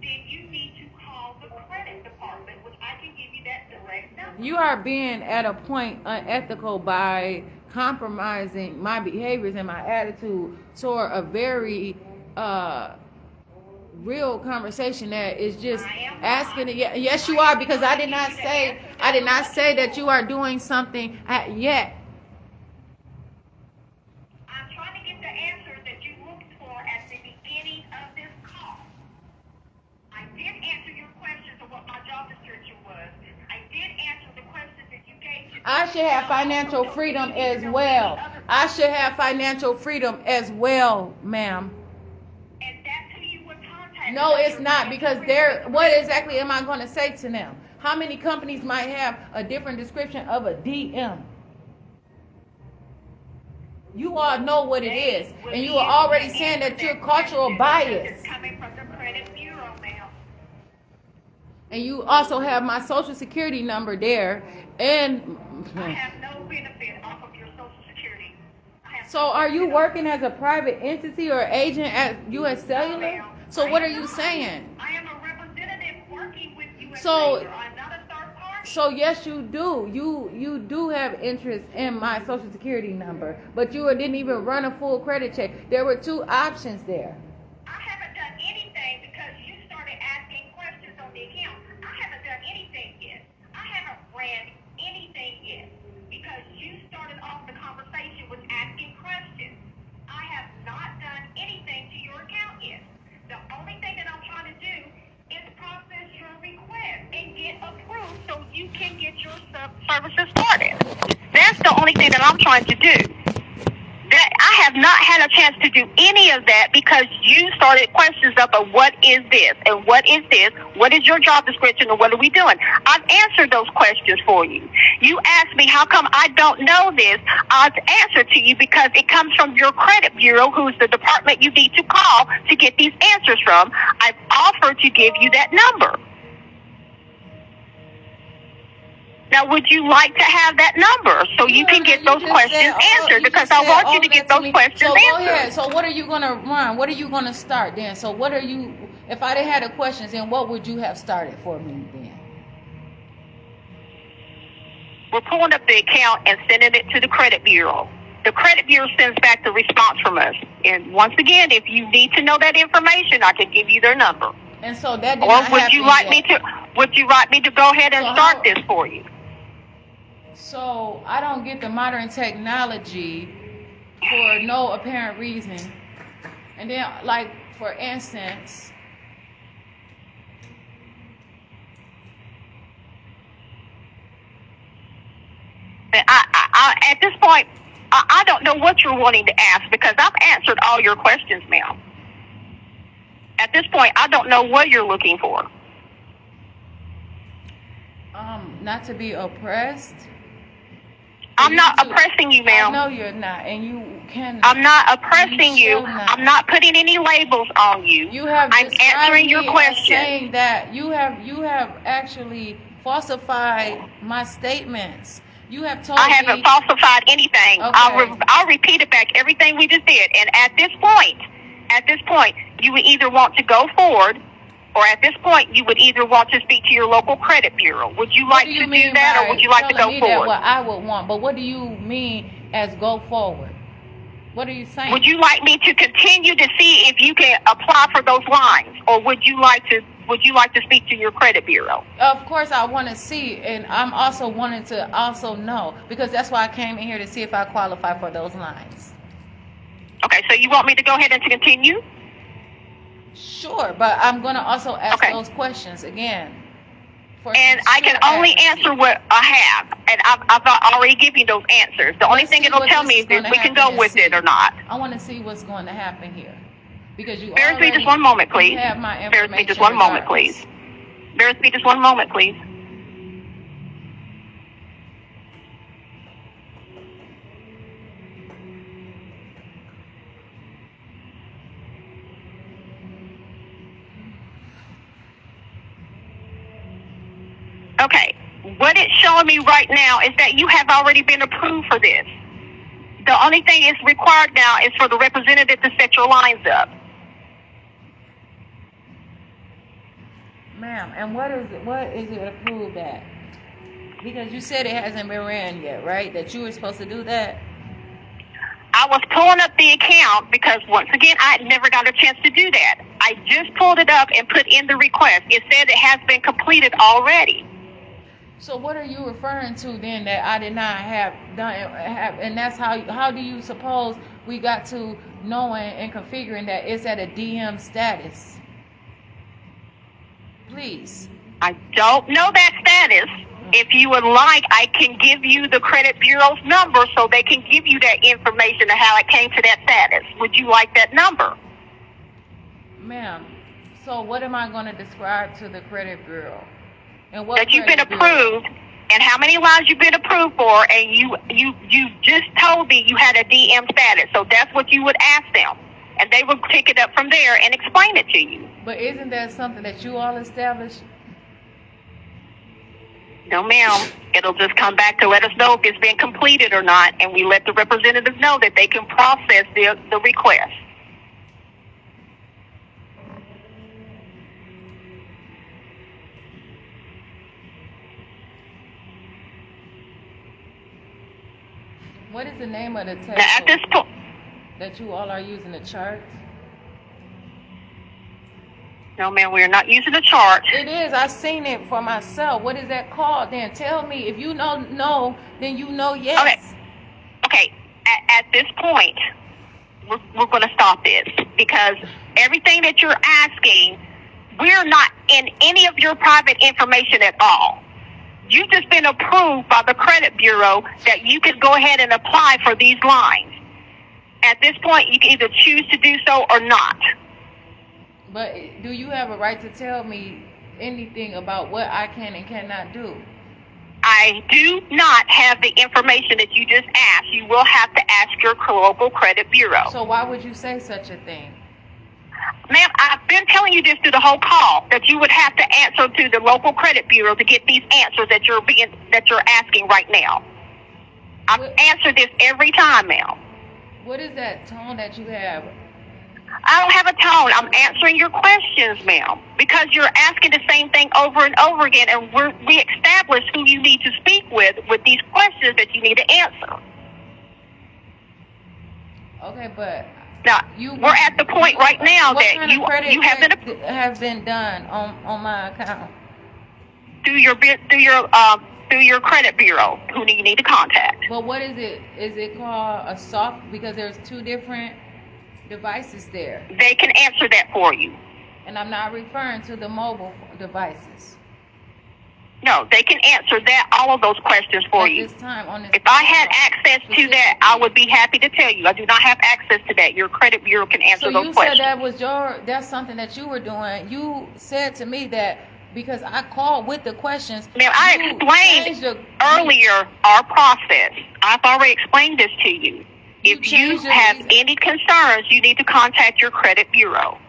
then you need to call the credit department, which I can give you that direct number. You are being at a point unethical by compromising my behaviors and my attitude toward a very real conversation that is just asking. Yes, you are, because I did not say that you are doing something yet. I'm trying to get the answer that you looked for at the beginning of this call. I did answer your questions of what my job description was. I did answer the questions that you gave to I should have financial freedom as well. I should have financial freedom as well, ma'am. And that's who you would contact. No, it's not, because what exactly am I going to say to them? How many companies might have a different description of a DM? You all know what it is, and you are already saying that you're cultural bias. It's coming from the credit bureau, ma'am. And you also have my social security number there, and I have no benefit off of your social security. so are you working as a private entity or agent at U.S. Cellular? So what are you saying? I am a representative working with U.S. So- Cellular. I'm not a third party. So yes, you do. You do have interest in my social security number, but you didn't even run a full credit check. There were two options there. I haven't done anything because you started asking questions on the account. I haven't done anything yet. I haven't ran anything yet because you started off the conversation with asking questions. I have not done anything to your account yet. The only thing that I'm trying to do is process your request and get approved so you can get your services started. That's the only thing that I'm trying to do. That I have not had a chance to do any of that because you started questions up of what is this and what is this, what is your job description, and what are we doing? I've answered those questions for you. You asked me how come I don't know this. I've answered to you because it comes from your credit bureau, who's the department you need to call to get these answers from. I've offered to give you that number. Now, would you like to have that number so you can get those questions answered? Because I want you to get those questions So go ahead. answered. So what are you gonna run? What are you gonna start then? So what are you? If I didn't have the questions, then what would you have started for me then? We're pulling up the account and sending it to the credit bureau. The credit bureau sends back the response from us. And once again, if you need to know that information, I can give you their number. And so that did Or not would you happen like yet. would you like me to go ahead and So start how- this for you? So I don't get the modern technology for no apparent reason. And then, like, for instance, At this point, I don't know what you're wanting to ask because I've answered all your questions, ma'am. At this point, I don't know what you're looking for. not to be oppressed. I'm not oppressing you, ma'am. No, you're not, and you cannot. I'm not oppressing you. shall not. I'm not putting any labels on you. You have I'm described answering your me as question. saying that you have actually falsified my statements. You have told I me. haven't falsified anything. Okay. I'll repeat it back, everything we just did. And at this point, you would either want to go forward, or at this point, you would either want to speak to your local credit bureau. Would you like to do that, or would you like to go That forward? what I would want, but what do you mean as go forward? What are you saying? Would you like me to continue to see if you can apply for those lines, or would you like to speak to your credit bureau? Of course, I want to see, and I'm also wanting to also know, because that's why I came in here to see if I qualify for those lines. Okay, so you want me to go ahead and to continue? Sure, but I'm going to also ask Okay. those questions again. And I can only answer what I have, and I've already given you those answers. The only Let's thing see it'll what tell this me is is if gonna we can happen go and with see. it or not. I want to see what's going to happen here, because you Bear with me already just one moment, please. you have my Bear with me just information one moment, regardless. please. Bear with me just one moment, please. Okay. what it's showing me right now is that you have already been approved for this. The only thing is required now is for the representative to set your lines up. Ma'am, and what is it approved at? Because you said it hasn't been ran yet, right? That you were supposed to do that? I was pulling up the account because, once again, I never got a chance to do that. I just pulled it up and put in the request. It said it has been completed already. So what are you referring to then that I did not have done, and that's how do you suppose we got to knowing and configuring that it's at a DM status? Please. I don't know that status. If you would like, I can give you the credit bureau's number so they can give you that information of how it came to that status. Would you like that number? Ma'am, so what am I going to describe to the credit bureau? And what That you've been credit bureau? approved and how many lines you've been approved for, and you just told me you had a DM status. So that's what you would ask them. And they would pick it up from there and explain it to you. But isn't that something that you all established? No, ma'am. It'll just come back to let us know if it's been completed or not, and we let the representatives know that they can process the request. What is the name of the table Now, at this point, that you all are using, the charts? no, ma'am, we are not using a chart. It is. I've seen it for myself. What is that called then? Tell me. If you know no, then you know yes. Okay. At this point, we're going to stop this because everything that you're asking, we're not in any of your private information at all. You've just been approved by the credit bureau that you can go ahead and apply for these lines. At this point, you can either choose to do so or not. But do you have a right to tell me anything about what I can and cannot do? I do not have the information that you just asked. You will have to ask your local credit bureau. So why would you say such a thing? Ma'am, I've been telling you this through the whole call, that you would have to answer to the local credit bureau to get these answers that you're asking right now. I've answered this every time, ma'am. What is that tone that you have? I don't have a tone. I'm answering your questions, ma'am, because you're asking the same thing over and over again, and we established who you need to speak with these questions that you need to answer. Okay, but now we're at the point right now that you have been done on my account through your credit bureau, who you need to contact. But what is it? Is it called a soft? Because there's two different devices there. They can answer that for you. And I'm not referring to the mobile devices. No, they can answer all of those questions for you. This time on this if I had access to that, I would be happy to tell you. I do not have access to that. Your credit bureau can answer those questions. So you said that's something that you were doing. You said to me that because I called with the questions. Ma'am, I explained earlier our process. I've already explained this to you. If you have any concerns, you need to contact your credit bureau.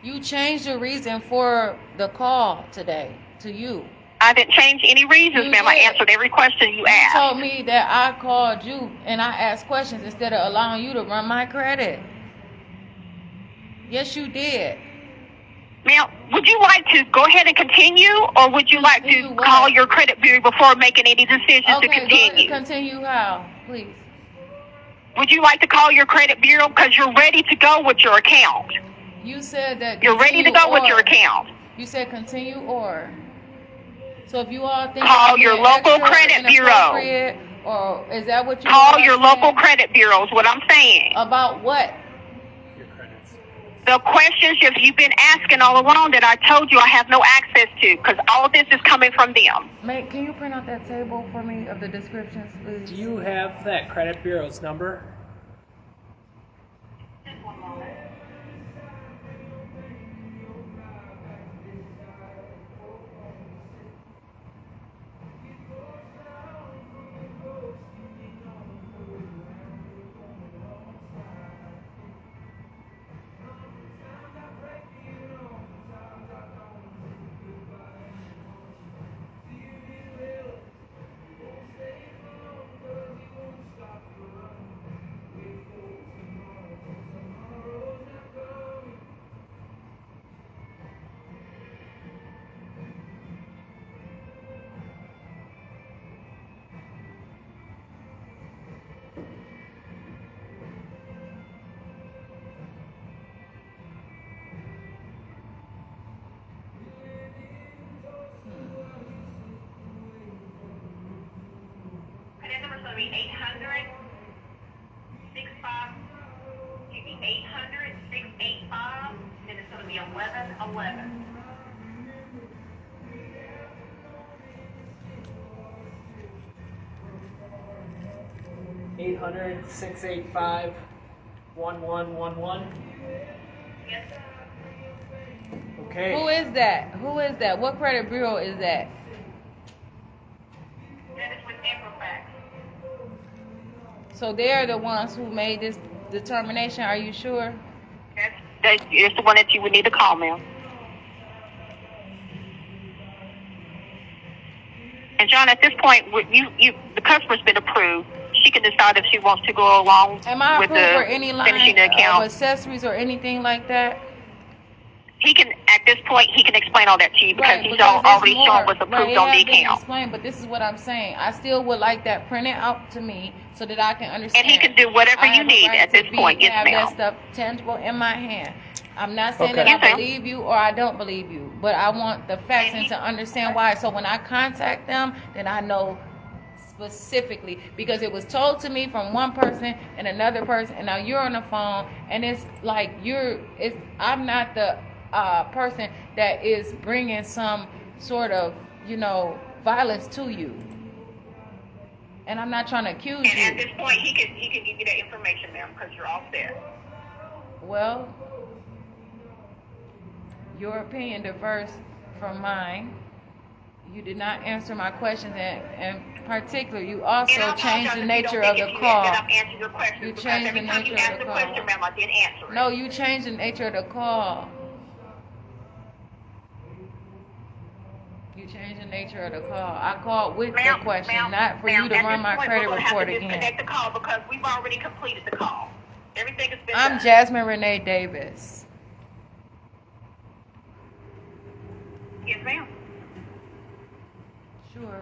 You changed the reason for the call today to you. I didn't change any reasons, ma'am. I answered every question you asked. You told me that I called you and I asked questions instead of allowing you to run my credit. Yes, you did. Ma'am, would you like to go ahead and continue, or would you like to call your credit bureau before making any decisions to continue? Continue how, please? Would you like to call your credit bureau because you're ready to go with your account? You said that you're ready to go with your account. You said continue or. So if you all think call your local credit bureau, or is that what you call your local credit bureau? Is what I'm saying. About what? Your credits. The questions you've been asking all along that I told you I have no access to, because all of this is coming from them. Mate, can you print out that table for me of the descriptions, please? Do you have that credit bureau's number? Just one moment. be 800-685, then it's going to be 1111. 800-685-1111. Yes. Okay. Who is that? Who is that? What credit bureau is that? That is with Equifax. So they're the ones who made this determination. Are you sure? That's the one that you would need to call, ma'am. And John, at this point, the customer's been approved. She can decide if she wants to go along Am I with approved for any finishing line the of account. accessories or anything like that? He can, at this point, he can explain all that to you because Right, he's because already it's more, shown what's approved right, on the it has been account. explained, but this is what I'm saying. I still would like that printed out to me so that I can understand. And he can do whatever I you have a need right at to this point. Yes, have ma'am. that stuff tangible in my hand. I'm not saying Okay. that Yes, I ma'am. believe you or I don't believe you, but I want the facts and to understand why. So when I contact them, then I know specifically, because it was told to me from one person and another person, and now you're on the phone, and it's like I'm not the person that is bringing some sort of violence to you, and I'm not trying to accuse And at you. this point, he can give you that information, ma'am, because you're all set. Well, your opinion differs from mine. You did not answer my questions, and in particular, you also And I changed the apologize if you nature don't of think the that call. I'm answering your questions You because changed every the time you nature of ask the the call. question, ma'am, I didn't answer it. No, you changed the nature of the call. You changed the nature of the call. I called with the question, not for you to run my credit report We're going to have to again. disconnect the call because we've already completed the call. Everything has been I'm done. Jasmine Renee Davis. Yes, ma'am. Sure.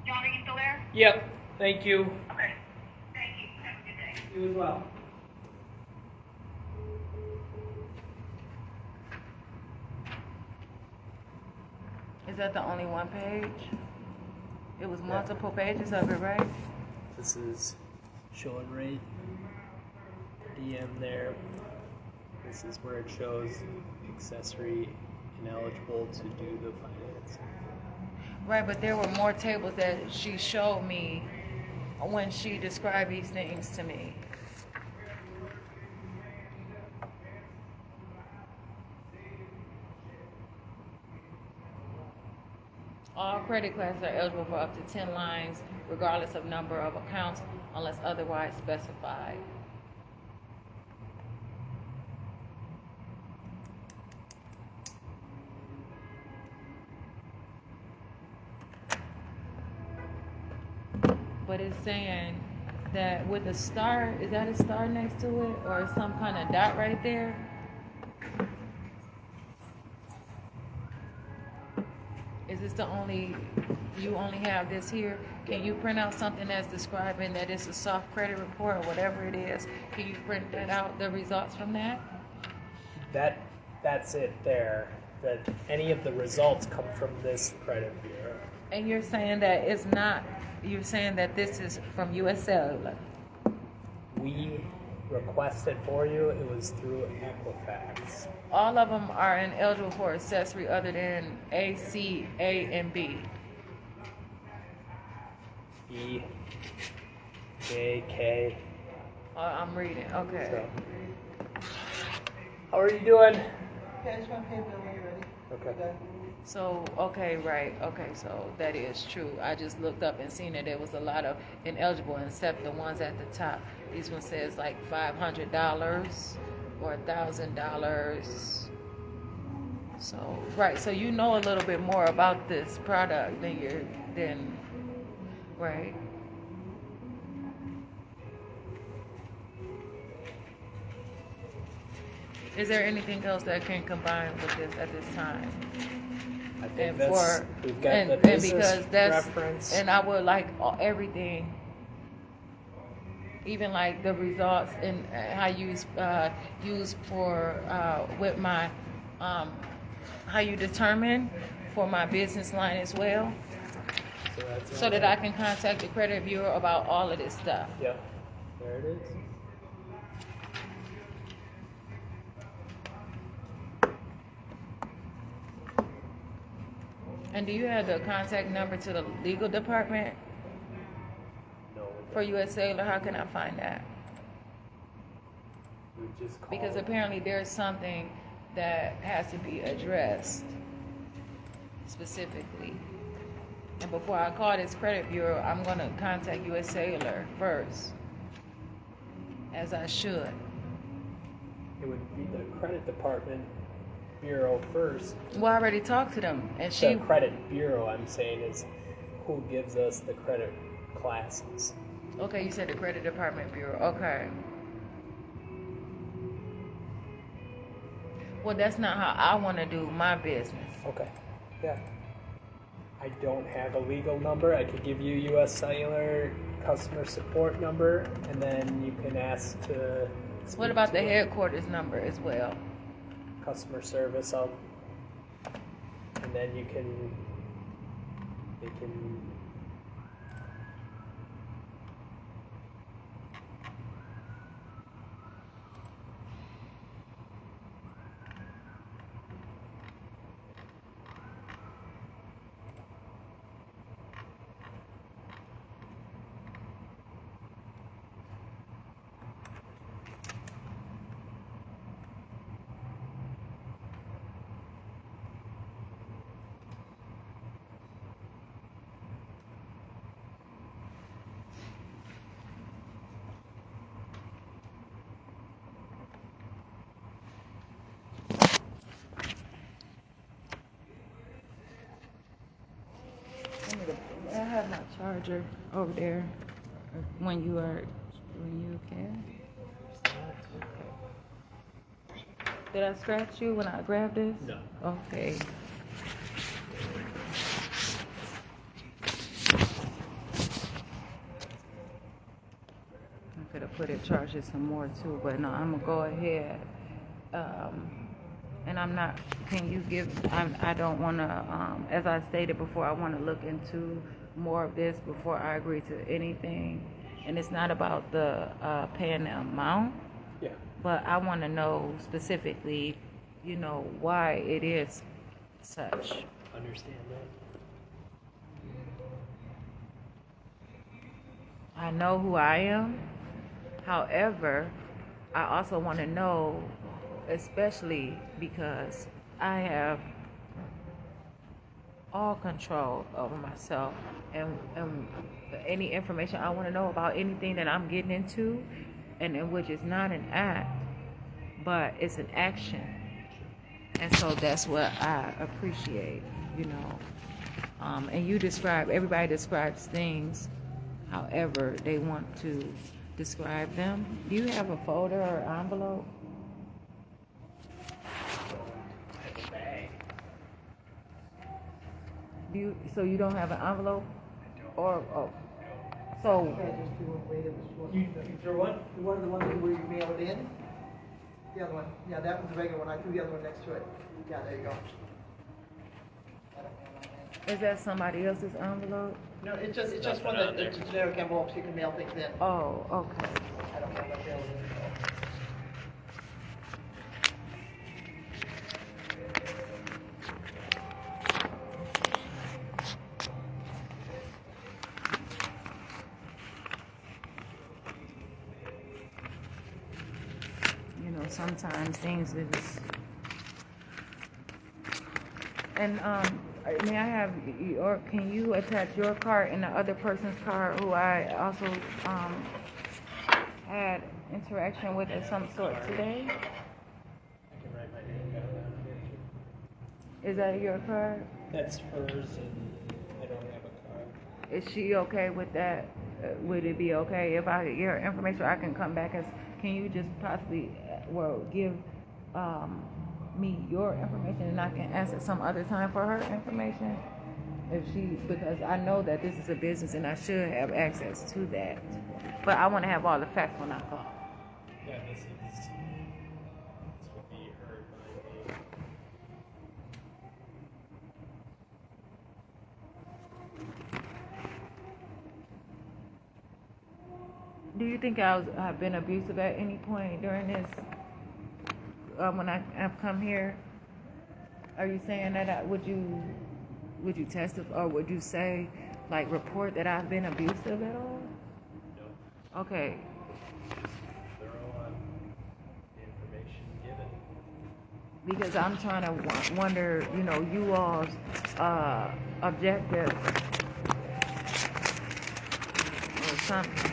John, are you still there? Yep. Thank you. Okay. Thank you. Have a good day. You as well. Is that the only one page? It was multiple pages of it, right? This is showing rate. DM there. This is where it shows accessory ineligible to do the financing. Right, but there were more tables that she showed me when she described these things to me. All credit classes are eligible for up to 10 lines, regardless of number of accounts, unless otherwise specified. But it's saying that with a star, is that a star next to it, or some kind of dot right there? Is this you only have this here? Can you print out something that's describing that it's a soft credit report or whatever it is? Can you print that out, the results from that? That's it there. That any of the results come from this credit bureau. And you're saying that it's not, you're saying that this is from US Cellular. We requested for you. It was through Equifax. All of them are ineligible for accessory other than A, C, A, and B. E, J, K. I'm reading, okay. So. How are you doing? Yeah, I just want to pay a bill when you're ready. Okay. So, okay, right, okay, so that is true. I just looked up and seen that there was a lot of ineligible, except the ones at the top. This one says like $500 or $1,000. So, right, so you know a little bit more about this product than right? Is there anything else that can combine with this at this time? I think we've got the business reference. And I would like everything, even like the results and how you use for with my how you determine for my business line as well. So that's so that I can contact the credit bureau about all of this stuff. Yep. There it is. And do you have the contact number to the legal department No. for U.S. Cellular? How can I find that? We just call Because it. apparently there's something that has to be addressed specifically. And before I call this credit bureau, I'm going to contact U.S. Cellular first, as I should. It would be the credit department bureau first. Well, I already talked to them, and The credit bureau, I'm saying, is who gives us the credit classes. Okay, you said the credit department bureau. Okay. Well, that's not how I want to do my business. Okay. Yeah. I don't have a legal number. I could give you U.S. Cellular customer support number, and then you can ask to. What speak about to the a headquarters number as well? customer service? And then you can. They can. I have my charger over there. When you can. Did I scratch you when I grabbed this? No. Okay. I could have put it charge it some more too, but no, I'm gonna go ahead. And I'm not. Can you give? I don't want to. As I stated before, I want to look into more of this before I agree to anything. And it's not about the paying the amount. Yeah. But I want to know specifically, why it is such. Understand that. I know who I am. However, I also want to know, especially because I have all control over myself and any information I want to know about anything that I'm getting into, and in which is not an act, but it's an action. And so that's what I appreciate, And everybody describes things however they want to describe them. Do you have a folder or envelope? So you don't have an envelope? So I just do it way that was short. You throw what? The one where you mail it in? The other one. Yeah, that one's the regular one. I threw the other one next to it. Yeah, there you go. is that somebody else's envelope? No, it's just one that it's a generic envelope so you can mail things in. Oh, okay. I don't know what mail it is. Sometimes things is. And may I have can you attach your card and the other person's card who I also had interaction with of some sort today? I can write my name down here too. Is that your card? That's hers, and I don't have a card. Is she okay with that? Would it be okay if I get your information? I can come back can you just possibly give me your information and I can ask at some other time for her information? Because I know that this is a business and I should have access to that. But I want to have all the facts when I call. Yeah, this would be her and my name. Do you think I've been abusive at any point during this, when I've come here? Are you saying that would you testify, or would you say, like, report that I've been abusive at all? No. Okay. Just thorough on the information given. Because I'm trying to wonder, you all's objective or something.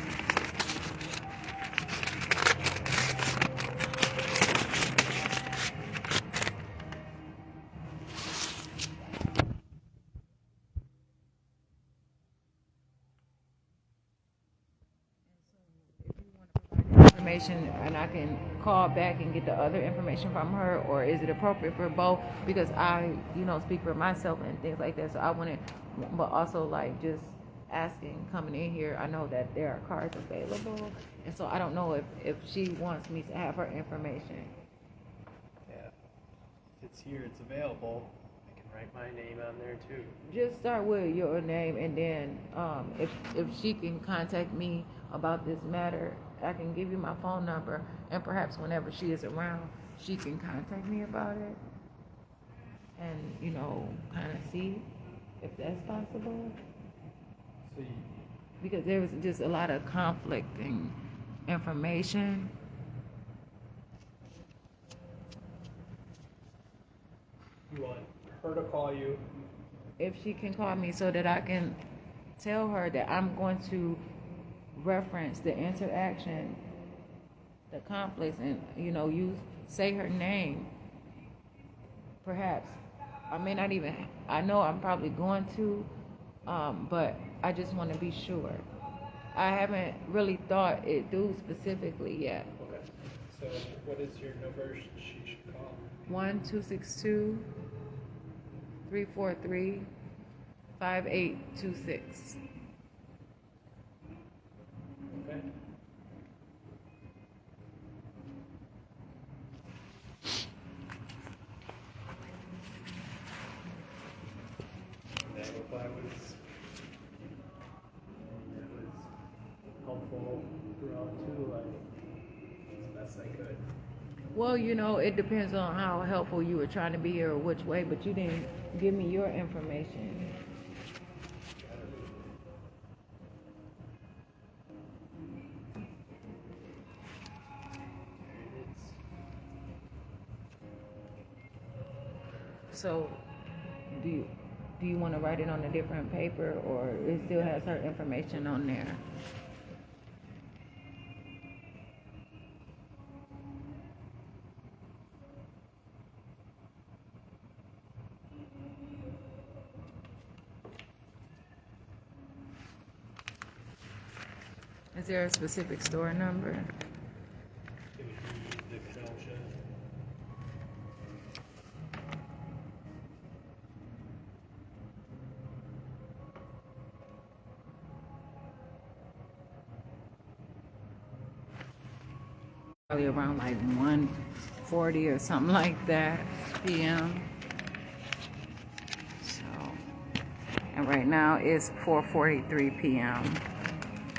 Information, and I can call back and get the other information from her, or is it appropriate for both? Because I, speak for myself and things like that, so I wouldn't, but also like just asking, coming in here, I know that there are cars available, and so I don't know if she wants me to have her information. Yeah. If it's here, it's available. I can write my name on there too. Just start with your name, and then if she can contact me about this matter, I can give you my phone number, and perhaps whenever she is around, she can contact me about it, and kind of see if that's possible. So Because there was just a lot of conflicting information. You want her to call you? If she can call me so that I can tell her that I'm going to reference the interaction, the conflicts, and you say her name. Perhaps I may not even. I know I'm probably going to, but I just want to be sure. I haven't really thought it through specifically yet. Okay. So what is your number she should call? 1-262-343-5826. Okay. I hope that was helpful throughout too, as best I could. Well, it depends on how helpful you were trying to be or which way, but you didn't give me your information. So, do you want to write it on a different paper, or it still has her information on there? Is there a specific store number? It would be the Kenosha. Probably around like 1:40 or something like that p.m. So, and right now it's 4:43 p.m.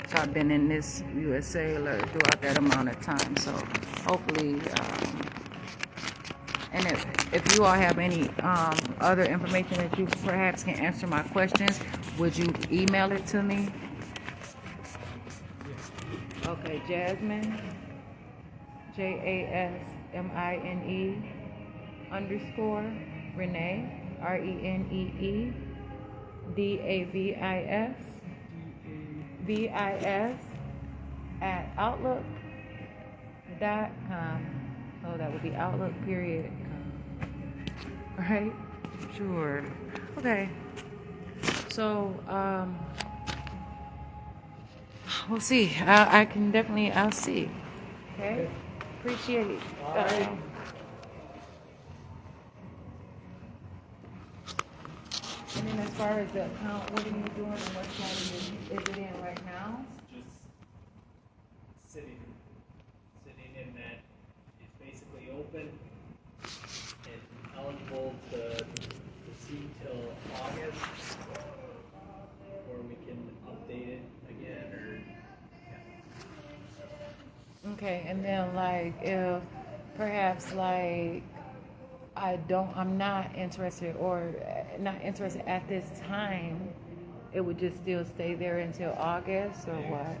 So I've been in this USA alert throughout that amount of time. So hopefully, and if you all have any other information that you perhaps can answer my questions, would you email it to me? Okay, Jasmine, JASMINE _ Renee, RENEE DAVIS at outlook.com. So that would be outlook.com. Right? Sure. Okay. So, we'll see. I can definitely, I'll see. Okay? Appreciate it. All right. And then as far as the account, what are you doing and what kind is it in right now? Just sitting in that it's basically open and eligible to proceed till August, or we can update it again, or Okay, and then like if perhaps like I'm not interested or not interested at this time, it would just still stay there until August or what?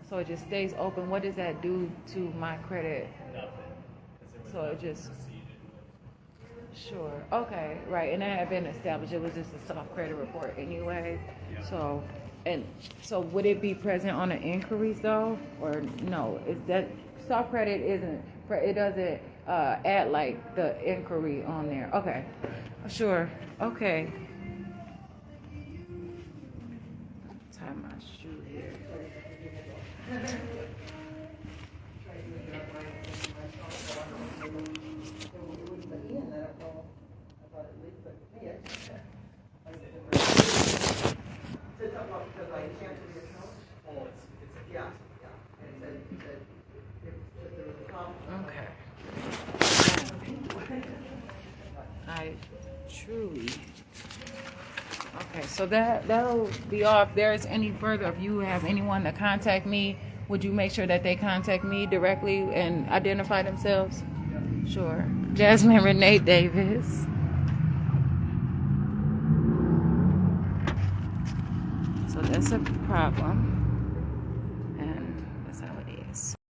So it just stays open. What does that do to my credit? Nothing. 'Cause it was So it nothing just, proceeded with. sure. Okay, right. And that had been established. It was just a soft credit report anyway. Yeah. So would it be present on the inquiries though? Or no? Is that soft credit it doesn't add like the inquiry on there. Okay. Sure. Okay. Tie my shoe here. Okay. I truly. Okay, so that'll be all. If there's any further, if you have anyone to contact me, would you make sure that they contact me directly and identify themselves? Sure. Jasmine Renee Davis. So that's a problem.